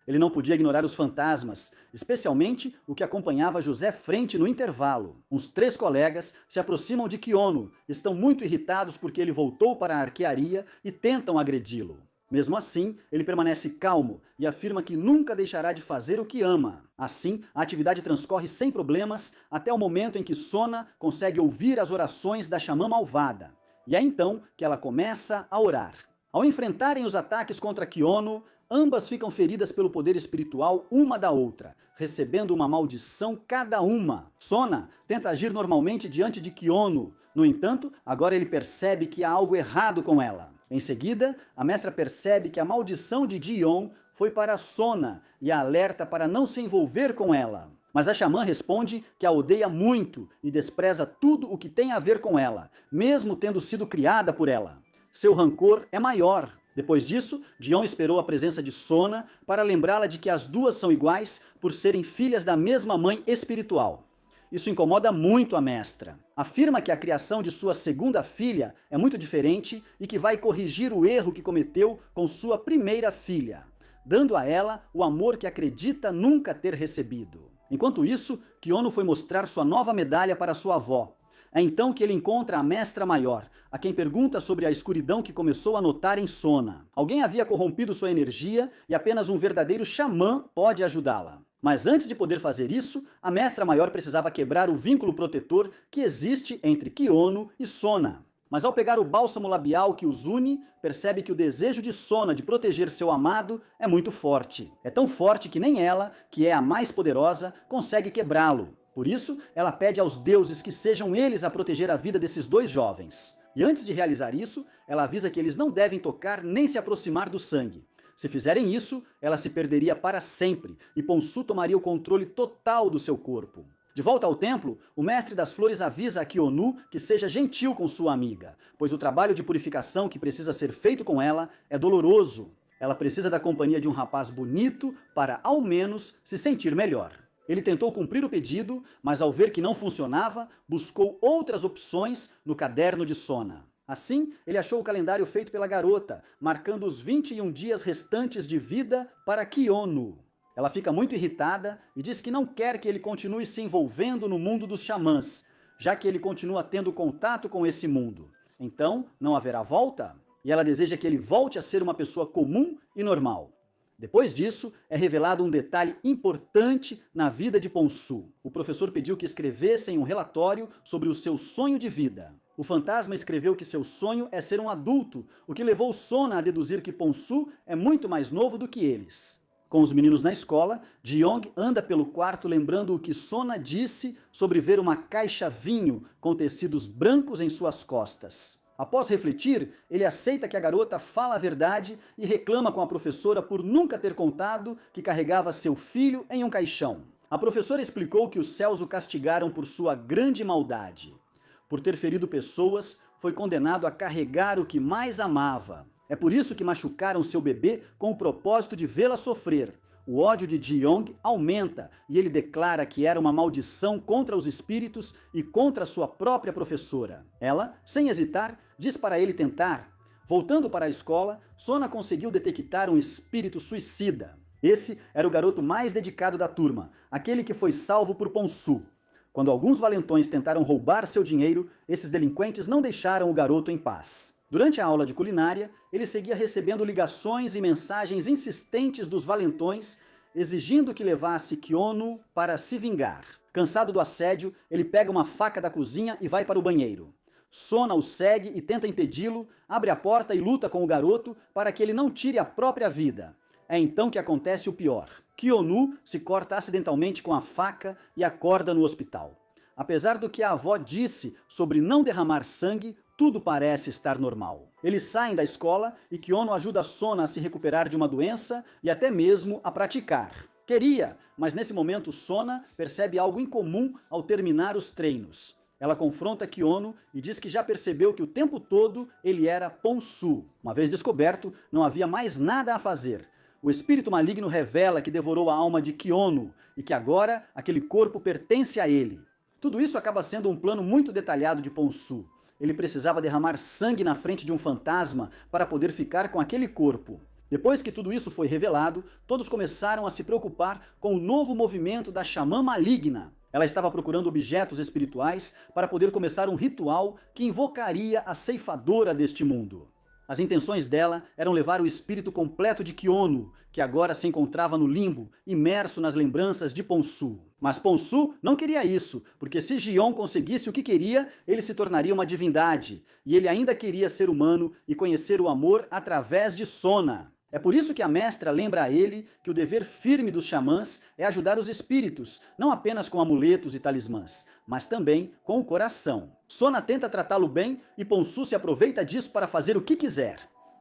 Ele não podia ignorar os fantasmas, especialmente o que acompanhava José Frente no intervalo. Uns 3 colegas se aproximam de Kiono, estão muito irritados porque ele voltou para a arquearia e tentam agredi-lo. Mesmo assim, ele permanece calmo e afirma que nunca deixará de fazer o que ama. Assim, a atividade transcorre sem problemas até o momento em que Sona consegue ouvir as orações da xamã malvada. E é então que ela começa a orar. Ao enfrentarem os ataques contra Kiono, ambas ficam feridas pelo poder espiritual uma da outra, recebendo uma maldição cada uma. Sona tenta agir normalmente diante de Kiono. No entanto, agora ele percebe que há algo errado com ela. Em seguida, a mestra percebe que a maldição de Jion foi para Sona e a alerta para não se envolver com ela. Mas a xamã responde que a odeia muito e despreza tudo o que tem a ver com ela, mesmo tendo sido criada por ela. Seu rancor é maior. Depois disso, Jion esperou a presença de Sona para lembrá-la de que as duas são iguais por serem filhas da mesma mãe espiritual. Isso incomoda muito a mestra. Afirma que a criação de sua segunda filha é muito diferente e que vai corrigir o erro que cometeu com sua primeira filha, dando a ela o amor que acredita nunca ter recebido. Enquanto isso, Kiono foi mostrar sua nova medalha para sua avó. É então que ele encontra a mestra maior, a quem pergunta sobre a escuridão que começou a notar em Sona. Alguém havia corrompido sua energia e apenas um verdadeiro xamã pode ajudá-la. Mas antes de poder fazer isso, a mestra maior precisava quebrar o vínculo protetor que existe entre Kiono e Sona. Mas ao pegar o bálsamo labial que os une, percebe que o desejo de Sona de proteger seu amado é muito forte. É tão forte que nem ela, que é a mais poderosa, consegue quebrá-lo. Por isso, ela pede aos deuses que sejam eles a proteger a vida desses 2 jovens. E antes de realizar isso, ela avisa que eles não devem tocar nem se aproximar do sangue. Se fizerem isso, ela se perderia para sempre e Ponsu tomaria o controle total do seu corpo. De volta ao templo, o mestre das flores avisa a Kiono que seja gentil com sua amiga, pois o trabalho de purificação que precisa ser feito com ela é doloroso. Ela precisa da companhia de um rapaz bonito para, ao menos, se sentir melhor. Ele tentou cumprir o pedido, mas ao ver que não funcionava, buscou outras opções no caderno de Sona. Assim, ele achou o calendário feito pela garota, marcando os 21 dias restantes de vida para Kiono. Ela fica muito irritada e diz que não quer que ele continue se envolvendo no mundo dos xamãs, já que ele continua tendo contato com esse mundo. Então, não haverá volta? E ela deseja que ele volte a ser uma pessoa comum e normal. Depois disso, é revelado um detalhe importante na vida de Ponsu. O professor pediu que escrevessem um relatório sobre o seu sonho de vida. O fantasma escreveu que seu sonho é ser um adulto, o que levou Sona a deduzir que Ponsu é muito mais novo do que eles. Com os meninos na escola, Jeong anda pelo quarto lembrando o que Sona disse sobre ver uma caixa vinho com tecidos brancos em suas costas. Após refletir, ele aceita que a garota fala a verdade e reclama com a professora por nunca ter contado que carregava seu filho em um caixão. A professora explicou que os céus o castigaram por sua grande maldade. Por ter ferido pessoas, foi condenado a carregar o que mais amava. É por isso que machucaram seu bebê com o propósito de vê-la sofrer. O ódio de Jeong aumenta e ele declara que era uma maldição contra os espíritos e contra sua própria professora. Ela, sem hesitar, diz para ele tentar. Voltando para a escola, Sona conseguiu detectar um espírito suicida. Esse era o garoto mais dedicado da turma, aquele que foi salvo por Ponsu. Quando alguns valentões tentaram roubar seu dinheiro, esses delinquentes não deixaram o garoto em paz. Durante a aula de culinária, ele seguia recebendo ligações e mensagens insistentes dos valentões, exigindo que levasse Kiono para se vingar. Cansado do assédio, ele pega uma faca da cozinha e vai para o banheiro. Sona o segue e tenta impedi-lo, abre a porta e luta com o garoto para que ele não tire a própria vida. É então que acontece o pior. Ki-onu se corta acidentalmente com a faca e acorda no hospital. Apesar do que a avó disse sobre não derramar sangue, tudo parece estar normal. Eles saem da escola e Ki-onu ajuda Sona a se recuperar de uma doença e até mesmo a praticar. Queria, mas nesse momento Sona percebe algo incomum ao terminar os treinos. Ela confronta Ki-onu e diz que já percebeu que o tempo todo ele era Pon-su. Uma vez descoberto, não havia mais nada a fazer. O espírito maligno revela que devorou a alma de Ki-onu e que agora aquele corpo pertence a ele. Tudo isso acaba sendo um plano muito detalhado de Pon-su. Ele precisava derramar sangue na frente de um fantasma para poder ficar com aquele corpo. Depois que tudo isso foi revelado, todos começaram a se preocupar com o novo movimento da xamã maligna. Ela estava procurando objetos espirituais para poder começar um ritual que invocaria a ceifadora deste mundo. As intenções dela eram levar o espírito completo de Ki-onu, que agora se encontrava no limbo, imerso nas lembranças de Pon-su. Mas Pon-su não queria isso, porque se Ji-on conseguisse o que queria, ele se tornaria uma divindade, e ele ainda queria ser humano e conhecer o amor através de Sona. É por isso que a mestra lembra a ele que o dever firme dos xamãs é ajudar os espíritos, não apenas com amuletos e talismãs, mas também com o coração. Sona tenta tratá-lo bem e Pon-su se aproveita disso para fazer o que quiser.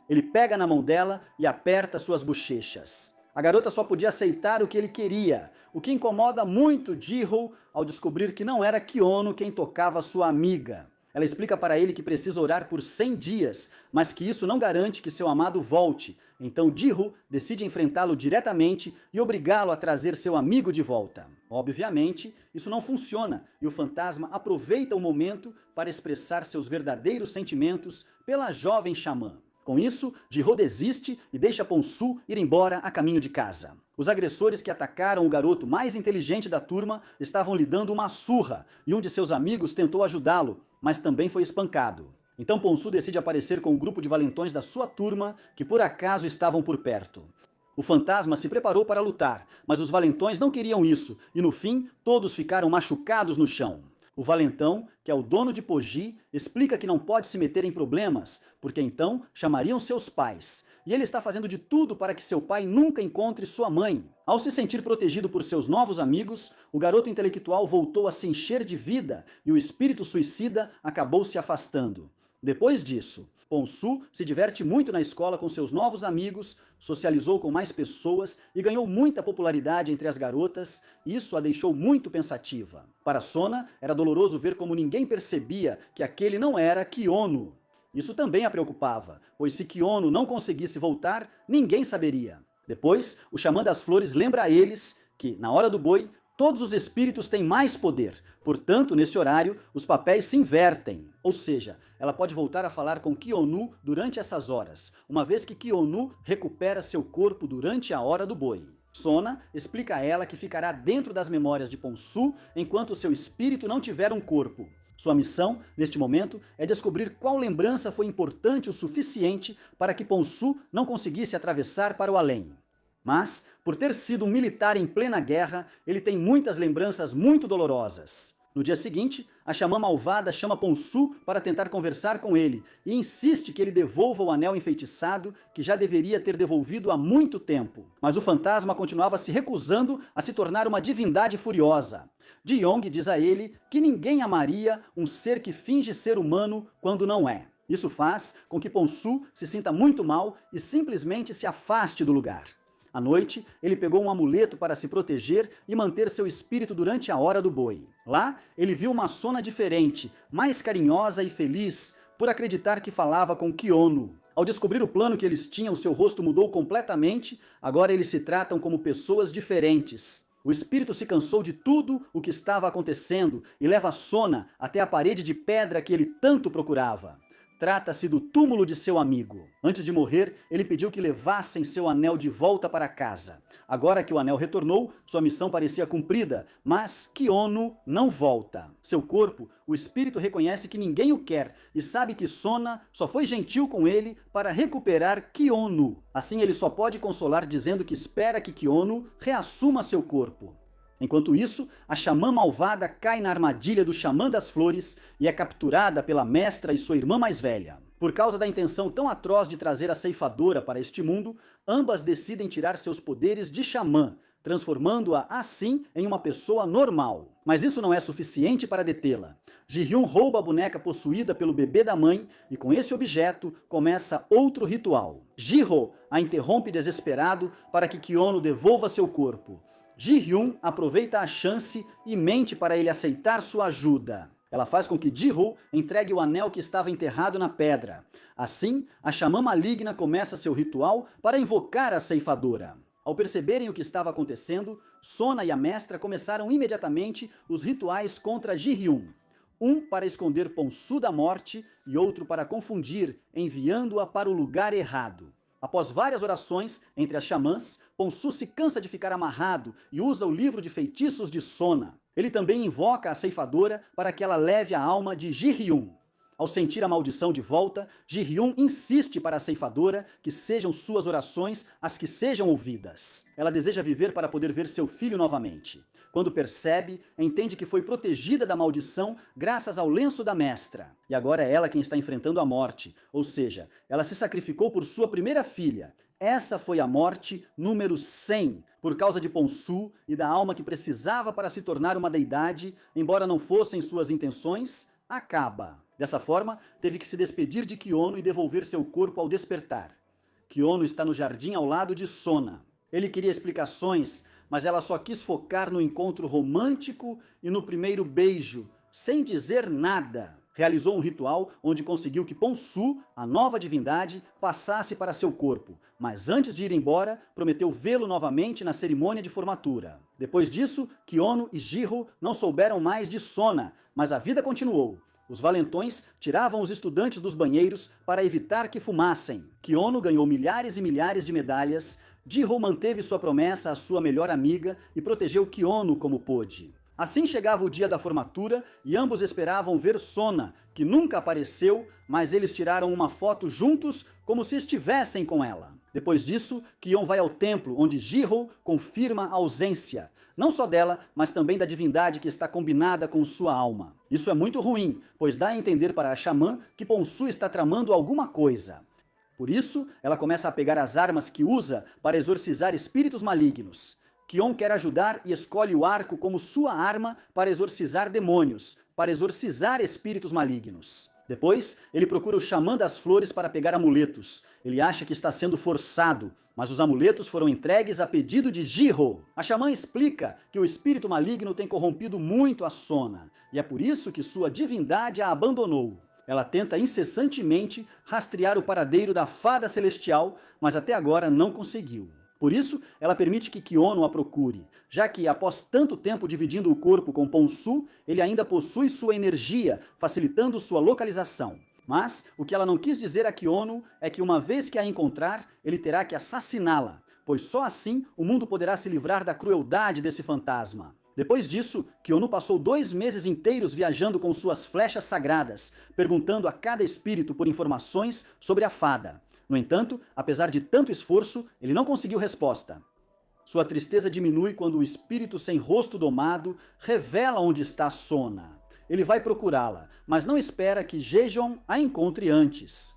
Ele pega na mão dela e aperta suas bochechas. A garota só podia aceitar o que ele queria, o que incomoda muito Ji-ho ao descobrir que não era Ki-onu quem tocava sua amiga. Ela explica para ele que precisa orar por 100 dias, mas que isso não garante que seu amado volte. Então Ji-ho decide enfrentá-lo diretamente e obrigá-lo a trazer seu amigo de volta. Obviamente, isso não funciona e o fantasma aproveita o momento para expressar seus verdadeiros sentimentos pela jovem xamã. Com isso, Ji-ho desiste e deixa Pon-su ir embora a caminho de casa. Os agressores que atacaram o garoto mais inteligente da turma estavam lhe dando uma surra e um de seus amigos tentou ajudá-lo, mas também foi espancado. Então Pon-su decide aparecer com um grupo de valentões da sua turma que por acaso estavam por perto. O fantasma se preparou para lutar, mas os valentões não queriam isso e no fim todos ficaram machucados no chão. O valentão, que é o dono de Poji, explica que não pode se meter em problemas, porque então chamariam seus pais. E ele está fazendo de tudo para que seu pai nunca encontre sua mãe. Ao se sentir protegido por seus novos amigos, o garoto intelectual voltou a se encher de vida e o espírito suicida acabou se afastando. Depois disso, Pon-su se diverte muito na escola com seus novos amigos, socializou com mais pessoas e ganhou muita popularidade entre as garotas, e isso a deixou muito pensativa. Para Sona, era doloroso ver como ninguém percebia que aquele não era Ki-onu. Isso também a preocupava, pois se Ki-onu não conseguisse voltar, ninguém saberia. Depois, o xamã das flores lembra a eles que, na hora do boi, todos os espíritos têm mais poder, portanto, nesse horário, os papéis se invertem. Ou seja, ela pode voltar a falar com Ki-onu durante essas horas, uma vez que Ki-onu recupera seu corpo durante a hora do boi. Sona explica a ela que ficará dentro das memórias de Pon-su enquanto seu espírito não tiver um corpo. Sua missão, neste momento, é descobrir qual lembrança foi importante o suficiente para que Pon-su não conseguisse atravessar para o além. Mas, por ter sido um militar em plena guerra, ele tem muitas lembranças muito dolorosas. No dia seguinte, a xamã malvada chama Pon-su para tentar conversar com ele e insiste que ele devolva o anel enfeitiçado que já deveria ter devolvido há muito tempo. Mas o fantasma continuava se recusando a se tornar uma divindade furiosa. Ji-yong diz a ele que ninguém amaria um ser que finge ser humano quando não é. Isso faz com que Pon-su se sinta muito mal e simplesmente se afaste do lugar. À noite, ele pegou um amuleto para se proteger e manter seu espírito durante a hora do boi. Lá, ele viu uma Sona diferente, mais carinhosa e feliz, por acreditar que falava com Ki-onu. Ao descobrir o plano que eles tinham, seu rosto mudou completamente, agora eles se tratam como pessoas diferentes. O espírito se cansou de tudo o que estava acontecendo e leva Sona até a parede de pedra que ele tanto procurava. Trata-se do túmulo de seu amigo. Antes de morrer, ele pediu que levassem seu anel de volta para casa. Agora que o anel retornou, sua missão parecia cumprida, mas Ki-onu não volta. Seu corpo, o espírito reconhece que ninguém o quer e sabe que Sona só foi gentil com ele para recuperar Ki-onu. Assim ele só pode consolar dizendo que espera que Ki-onu reassuma seu corpo. Enquanto isso, a xamã malvada cai na armadilha do xamã das flores e é capturada pela mestra e sua irmã mais velha. Por causa da intenção tão atroz de trazer a ceifadora para este mundo, ambas decidem tirar seus poderes de xamã, transformando-a assim em uma pessoa normal. Mas isso não é suficiente para detê-la. Ji-hyun rouba a boneca possuída pelo bebê da mãe e com esse objeto começa outro ritual. Ji-ho a interrompe desesperado para que Kyono devolva seu corpo. Ji-hyun aproveita a chance e mente para ele aceitar sua ajuda. Ela faz com que Ji-ho entregue o anel que estava enterrado na pedra. Assim, a xamã maligna começa seu ritual para invocar a ceifadora. Ao perceberem o que estava acontecendo, Sona e a mestra começaram imediatamente os rituais contra Ji-hyun. Um para esconder Pon-su da morte e outro para confundir, enviando-a para o lugar errado. Após várias orações entre as xamãs, Pon-su se cansa de ficar amarrado e usa o livro de feitiços de Sona. Ele também invoca a ceifadora para que ela leve a alma de Ji-hyun. Ao sentir a maldição de volta, Ji-hyun insiste para a ceifadora que sejam suas orações as que sejam ouvidas. Ela deseja viver para poder ver seu filho novamente. Quando percebe, entende que foi protegida da maldição graças ao lenço da mestra. E agora é ela quem está enfrentando a morte, ou seja, ela se sacrificou por sua primeira filha. Essa foi a morte número 100, por causa de Pon-su e da alma que precisava para se tornar uma deidade, embora não fossem suas intenções, acaba. Dessa forma, teve que se despedir de Kyono e devolver seu corpo ao despertar. Kyono está no jardim ao lado de Sona. Ele queria explicações, mas ela só quis focar no encontro romântico e no primeiro beijo, sem dizer nada. Realizou um ritual onde conseguiu que Pon-su, a nova divindade, passasse para seu corpo, mas antes de ir embora, prometeu vê-lo novamente na cerimônia de formatura. Depois disso, Kyono e Ji-ho não souberam mais de Sona, mas a vida continuou. Os valentões tiravam os estudantes dos banheiros para evitar que fumassem. Kyono ganhou milhares e milhares de medalhas, Ji-ho manteve sua promessa à sua melhor amiga e protegeu Kyono como pôde. Assim chegava o dia da formatura e ambos esperavam ver Sona, que nunca apareceu, mas eles tiraram uma foto juntos como se estivessem com ela. Depois disso, Kyon vai ao templo, onde Ji-ho confirma a ausência, não só dela, mas também da divindade que está combinada com sua alma. Isso é muito ruim, pois dá a entender para a xamã que Pon-su está tramando alguma coisa. Por isso, ela começa a pegar as armas que usa para exorcizar espíritos malignos. Kyon quer ajudar e escolhe o arco como sua arma para exorcizar demônios, para exorcizar espíritos malignos. Depois, ele procura o xamã das flores para pegar amuletos. Ele acha que está sendo forçado, mas os amuletos foram entregues a pedido de Ji-ho. A xamã explica que o espírito maligno tem corrompido muito a Sona, e é por isso que sua divindade a abandonou. Ela tenta incessantemente rastrear o paradeiro da fada celestial, mas até agora não conseguiu. Por isso, ela permite que Kyono a procure, já que, após tanto tempo dividindo o corpo com Pon-su, ele ainda possui sua energia, facilitando sua localização. Mas, o que ela não quis dizer a Kyono é que uma vez que a encontrar, ele terá que assassiná-la, pois só assim o mundo poderá se livrar da crueldade desse fantasma. Depois disso, Kyono passou 2 meses inteiros viajando com suas flechas sagradas, perguntando a cada espírito por informações sobre a fada. No entanto, apesar de tanto esforço, ele não conseguiu resposta. Sua tristeza diminui quando o espírito sem rosto domado revela onde está Sona. Ele vai procurá-la, mas não espera que Jaejeon a encontre antes.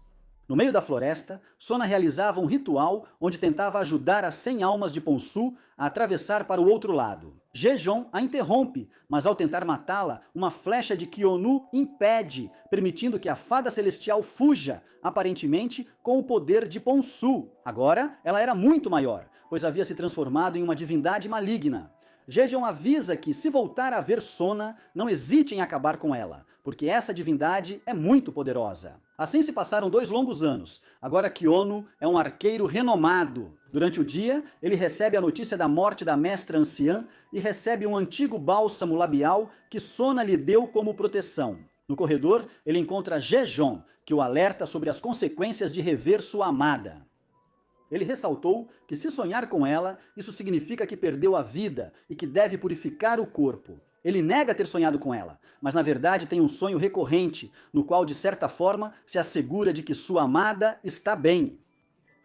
No meio da floresta, Sona realizava um ritual onde tentava ajudar as 100 almas de Pon-su a atravessar para o outro lado. Jaejeon a interrompe, mas ao tentar matá-la, uma flecha de Kyonu impede, permitindo que a fada celestial fuja, aparentemente com o poder de Pon-su. Agora, ela era muito maior, pois havia se transformado em uma divindade maligna. Jaejeon avisa que, se voltar a ver Sona, não hesite em acabar com ela, porque essa divindade é muito poderosa. Assim se passaram 2 longos anos. Agora Kyono é um arqueiro renomado. Durante o dia, ele recebe a notícia da morte da mestra anciã e recebe um antigo bálsamo labial que Sona lhe deu como proteção. No corredor, ele encontra Jaejeon, que o alerta sobre as consequências de rever sua amada. Ele ressaltou que, se sonhar com ela, isso significa que perdeu a vida e que deve purificar o corpo. Ele nega ter sonhado com ela, mas na verdade tem um sonho recorrente, no qual de certa forma se assegura de que sua amada está bem.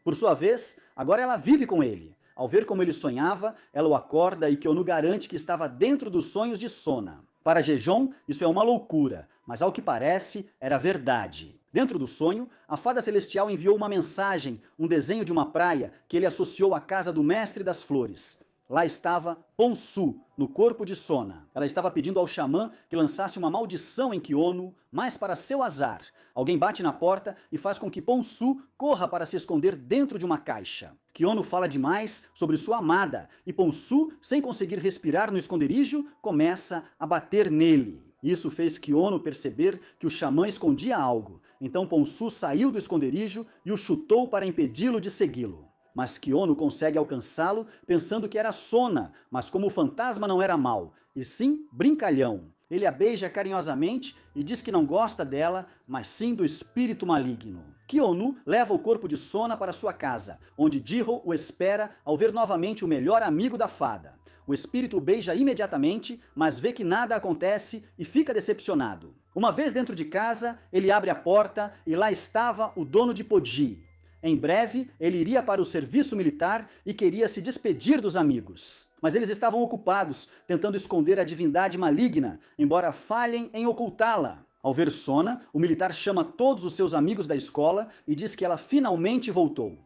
Por sua vez, agora ela vive com ele. Ao ver como ele sonhava, ela o acorda e Kyonu garante que estava dentro dos sonhos de Sona. Para Jaejeon, isso é uma loucura, mas ao que parece, era verdade. Dentro do sonho, a fada celestial enviou uma mensagem, um desenho de uma praia que ele associou à casa do mestre das flores. Lá estava Ponsu, no corpo de Sona. Ela estava pedindo ao xamã que lançasse uma maldição em Kiono, mas para seu azar, alguém bate na porta e faz com que Ponsu corra para se esconder dentro de uma caixa. Kiono fala demais sobre sua amada e Ponsu, sem conseguir respirar no esconderijo, começa a bater nele. Isso fez Kiono perceber que o xamã escondia algo. Então Ponsu saiu do esconderijo e o chutou para impedi-lo de segui-lo. Mas Kiono consegue alcançá-lo pensando que era Sona, mas como o fantasma não era mau, e sim brincalhão. Ele a beija carinhosamente e diz que não gosta dela, mas sim do espírito maligno. Kiono leva o corpo de Sona para sua casa, onde Jiro o espera ao ver novamente o melhor amigo da fada. O espírito o beija imediatamente, mas vê que nada acontece e fica decepcionado. Uma vez dentro de casa, ele abre a porta e lá estava o dono de Poji. Em breve, ele iria para o serviço militar e queria se despedir dos amigos. Mas eles estavam ocupados, tentando esconder a divindade maligna, embora falhem em ocultá-la. Ao ver Sona, o militar chama todos os seus amigos da escola e diz que ela finalmente voltou.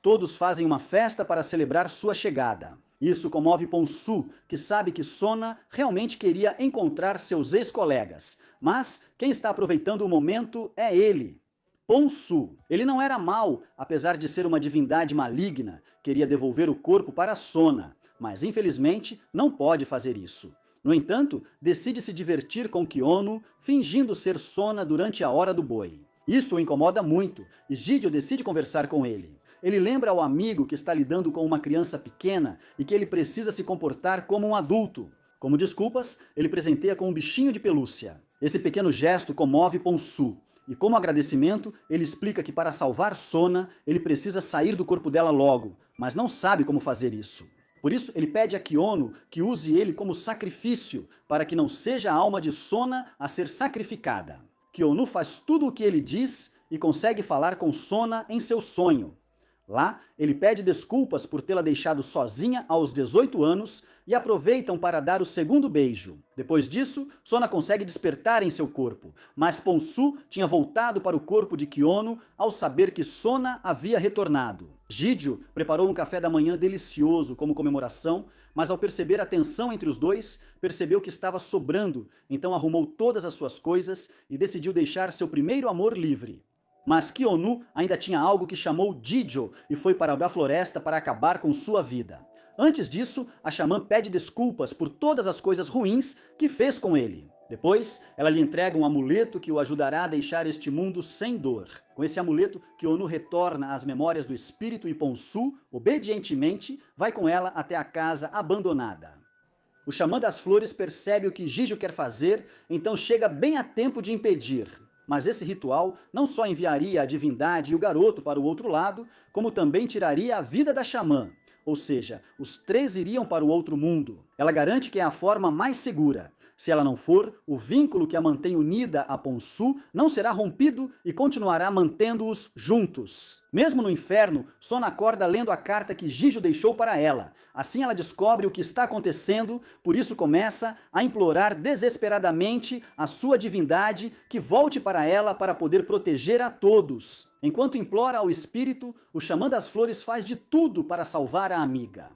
Todos fazem uma festa para celebrar sua chegada. Isso comove Ponsu, que sabe que Sona realmente queria encontrar seus ex-colegas. Mas quem está aproveitando o momento é ele. Ponsu. Ele não era mau, apesar de ser uma divindade maligna, queria devolver o corpo para Sona, mas infelizmente não pode fazer isso. No entanto, decide se divertir com Kiono, fingindo ser Sona durante a hora do boi. Isso o incomoda muito, e Jidyo decide conversar com ele. Ele lembra ao amigo que está lidando com uma criança pequena e que ele precisa se comportar como um adulto. Como desculpas, ele presenteia com um bichinho de pelúcia. Esse pequeno gesto comove Ponsu. E como agradecimento, ele explica que para salvar Sona, ele precisa sair do corpo dela logo, mas não sabe como fazer isso. Por isso, ele pede a Kiono que use ele como sacrifício, para que não seja a alma de Sona a ser sacrificada. Kiono faz tudo o que ele diz e consegue falar com Sona em seu sonho. Lá, ele pede desculpas por tê-la deixado sozinha aos 18 anos e aproveitam para dar o segundo beijo. Depois disso, Sona consegue despertar em seu corpo, mas Ponsu tinha voltado para o corpo de Kiono ao saber que Sona havia retornado. Jidyo preparou um café da manhã delicioso como comemoração, mas ao perceber a tensão entre os dois, percebeu que estava sobrando, então arrumou todas as suas coisas e decidiu deixar seu primeiro amor livre. Mas Kiono ainda tinha algo que chamou Jidyo e foi para a floresta para acabar com sua vida. Antes disso, a xamã pede desculpas por todas as coisas ruins que fez com ele. Depois, ela lhe entrega um amuleto que o ajudará a deixar este mundo sem dor. Com esse amuleto, Kiono retorna às memórias do espírito e Ponsu, obedientemente, vai com ela até a casa abandonada. O xamã das flores percebe o que Jidyo quer fazer, então chega bem a tempo de impedir. Mas esse ritual não só enviaria a divindade e o garoto para o outro lado, como também tiraria a vida da xamã. Ou seja, os três iriam para o outro mundo. Ela garante que é a forma mais segura. Se ela não for, o vínculo que a mantém unida a Ponsu não será rompido e continuará mantendo-os juntos. Mesmo no inferno, Sona acorda lendo a carta que Jidyo deixou para ela. Assim ela descobre o que está acontecendo, por isso começa a implorar desesperadamente a sua divindade que volte para ela para poder proteger a todos. Enquanto implora ao espírito, o xamã das flores faz de tudo para salvar a amiga.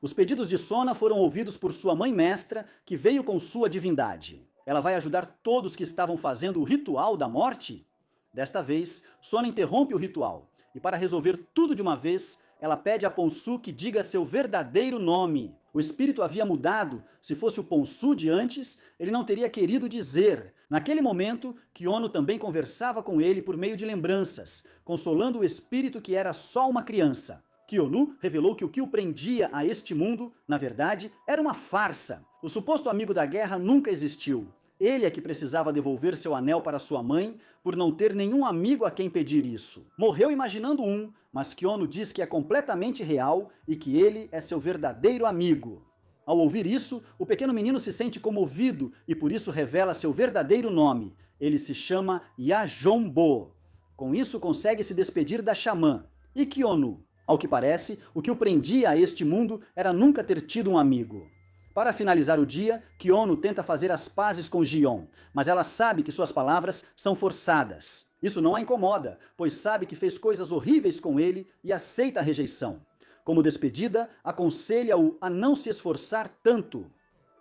Os pedidos de Sona foram ouvidos por sua mãe mestra, que veio com sua divindade. Ela vai ajudar todos que estavam fazendo o ritual da morte? Desta vez, Sona interrompe o ritual, e para resolver tudo de uma vez, ela pede a Ponsu que diga seu verdadeiro nome. O espírito havia mudado, se fosse o Ponsu de antes, ele não teria querido dizer. Naquele momento, Kiono também conversava com ele por meio de lembranças, consolando o espírito que era só uma criança. Kiono revelou que o que o prendia a este mundo, na verdade, era uma farsa. O suposto amigo da guerra nunca existiu. Ele é que precisava devolver seu anel para sua mãe, por não ter nenhum amigo a quem pedir isso. Morreu imaginando um, mas Kiono diz que é completamente real e que ele é seu verdadeiro amigo. Ao ouvir isso, o pequeno menino se sente comovido e por isso revela seu verdadeiro nome. Ele se chama Yajombo. Com isso consegue se despedir da xamã. E Kiono? Ao que parece, o que o prendia a este mundo era nunca ter tido um amigo. Para finalizar o dia, Kiono tenta fazer as pazes com Gion, mas ela sabe que suas palavras são forçadas. Isso não a incomoda, pois sabe que fez coisas horríveis com ele e aceita a rejeição. Como despedida, aconselha-o a não se esforçar tanto.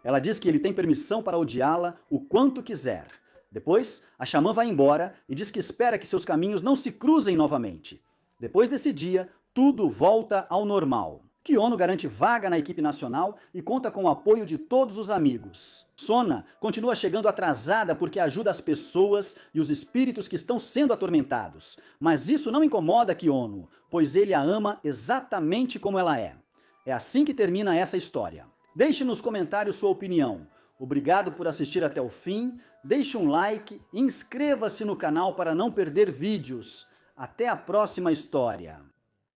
Ela diz que ele tem permissão para odiá-la o quanto quiser. Depois, a xamã vai embora e diz que espera que seus caminhos não se cruzem novamente. Depois desse dia, tudo volta ao normal. Kiono garante vaga na equipe nacional e conta com o apoio de todos os amigos. Sona continua chegando atrasada porque ajuda as pessoas e os espíritos que estão sendo atormentados. Mas isso não incomoda Kiono, pois ele a ama exatamente como ela é. É assim que termina essa história. Deixe nos comentários sua opinião. Obrigado por assistir até o fim, deixe um like e inscreva-se no canal para não perder vídeos. Até a próxima história!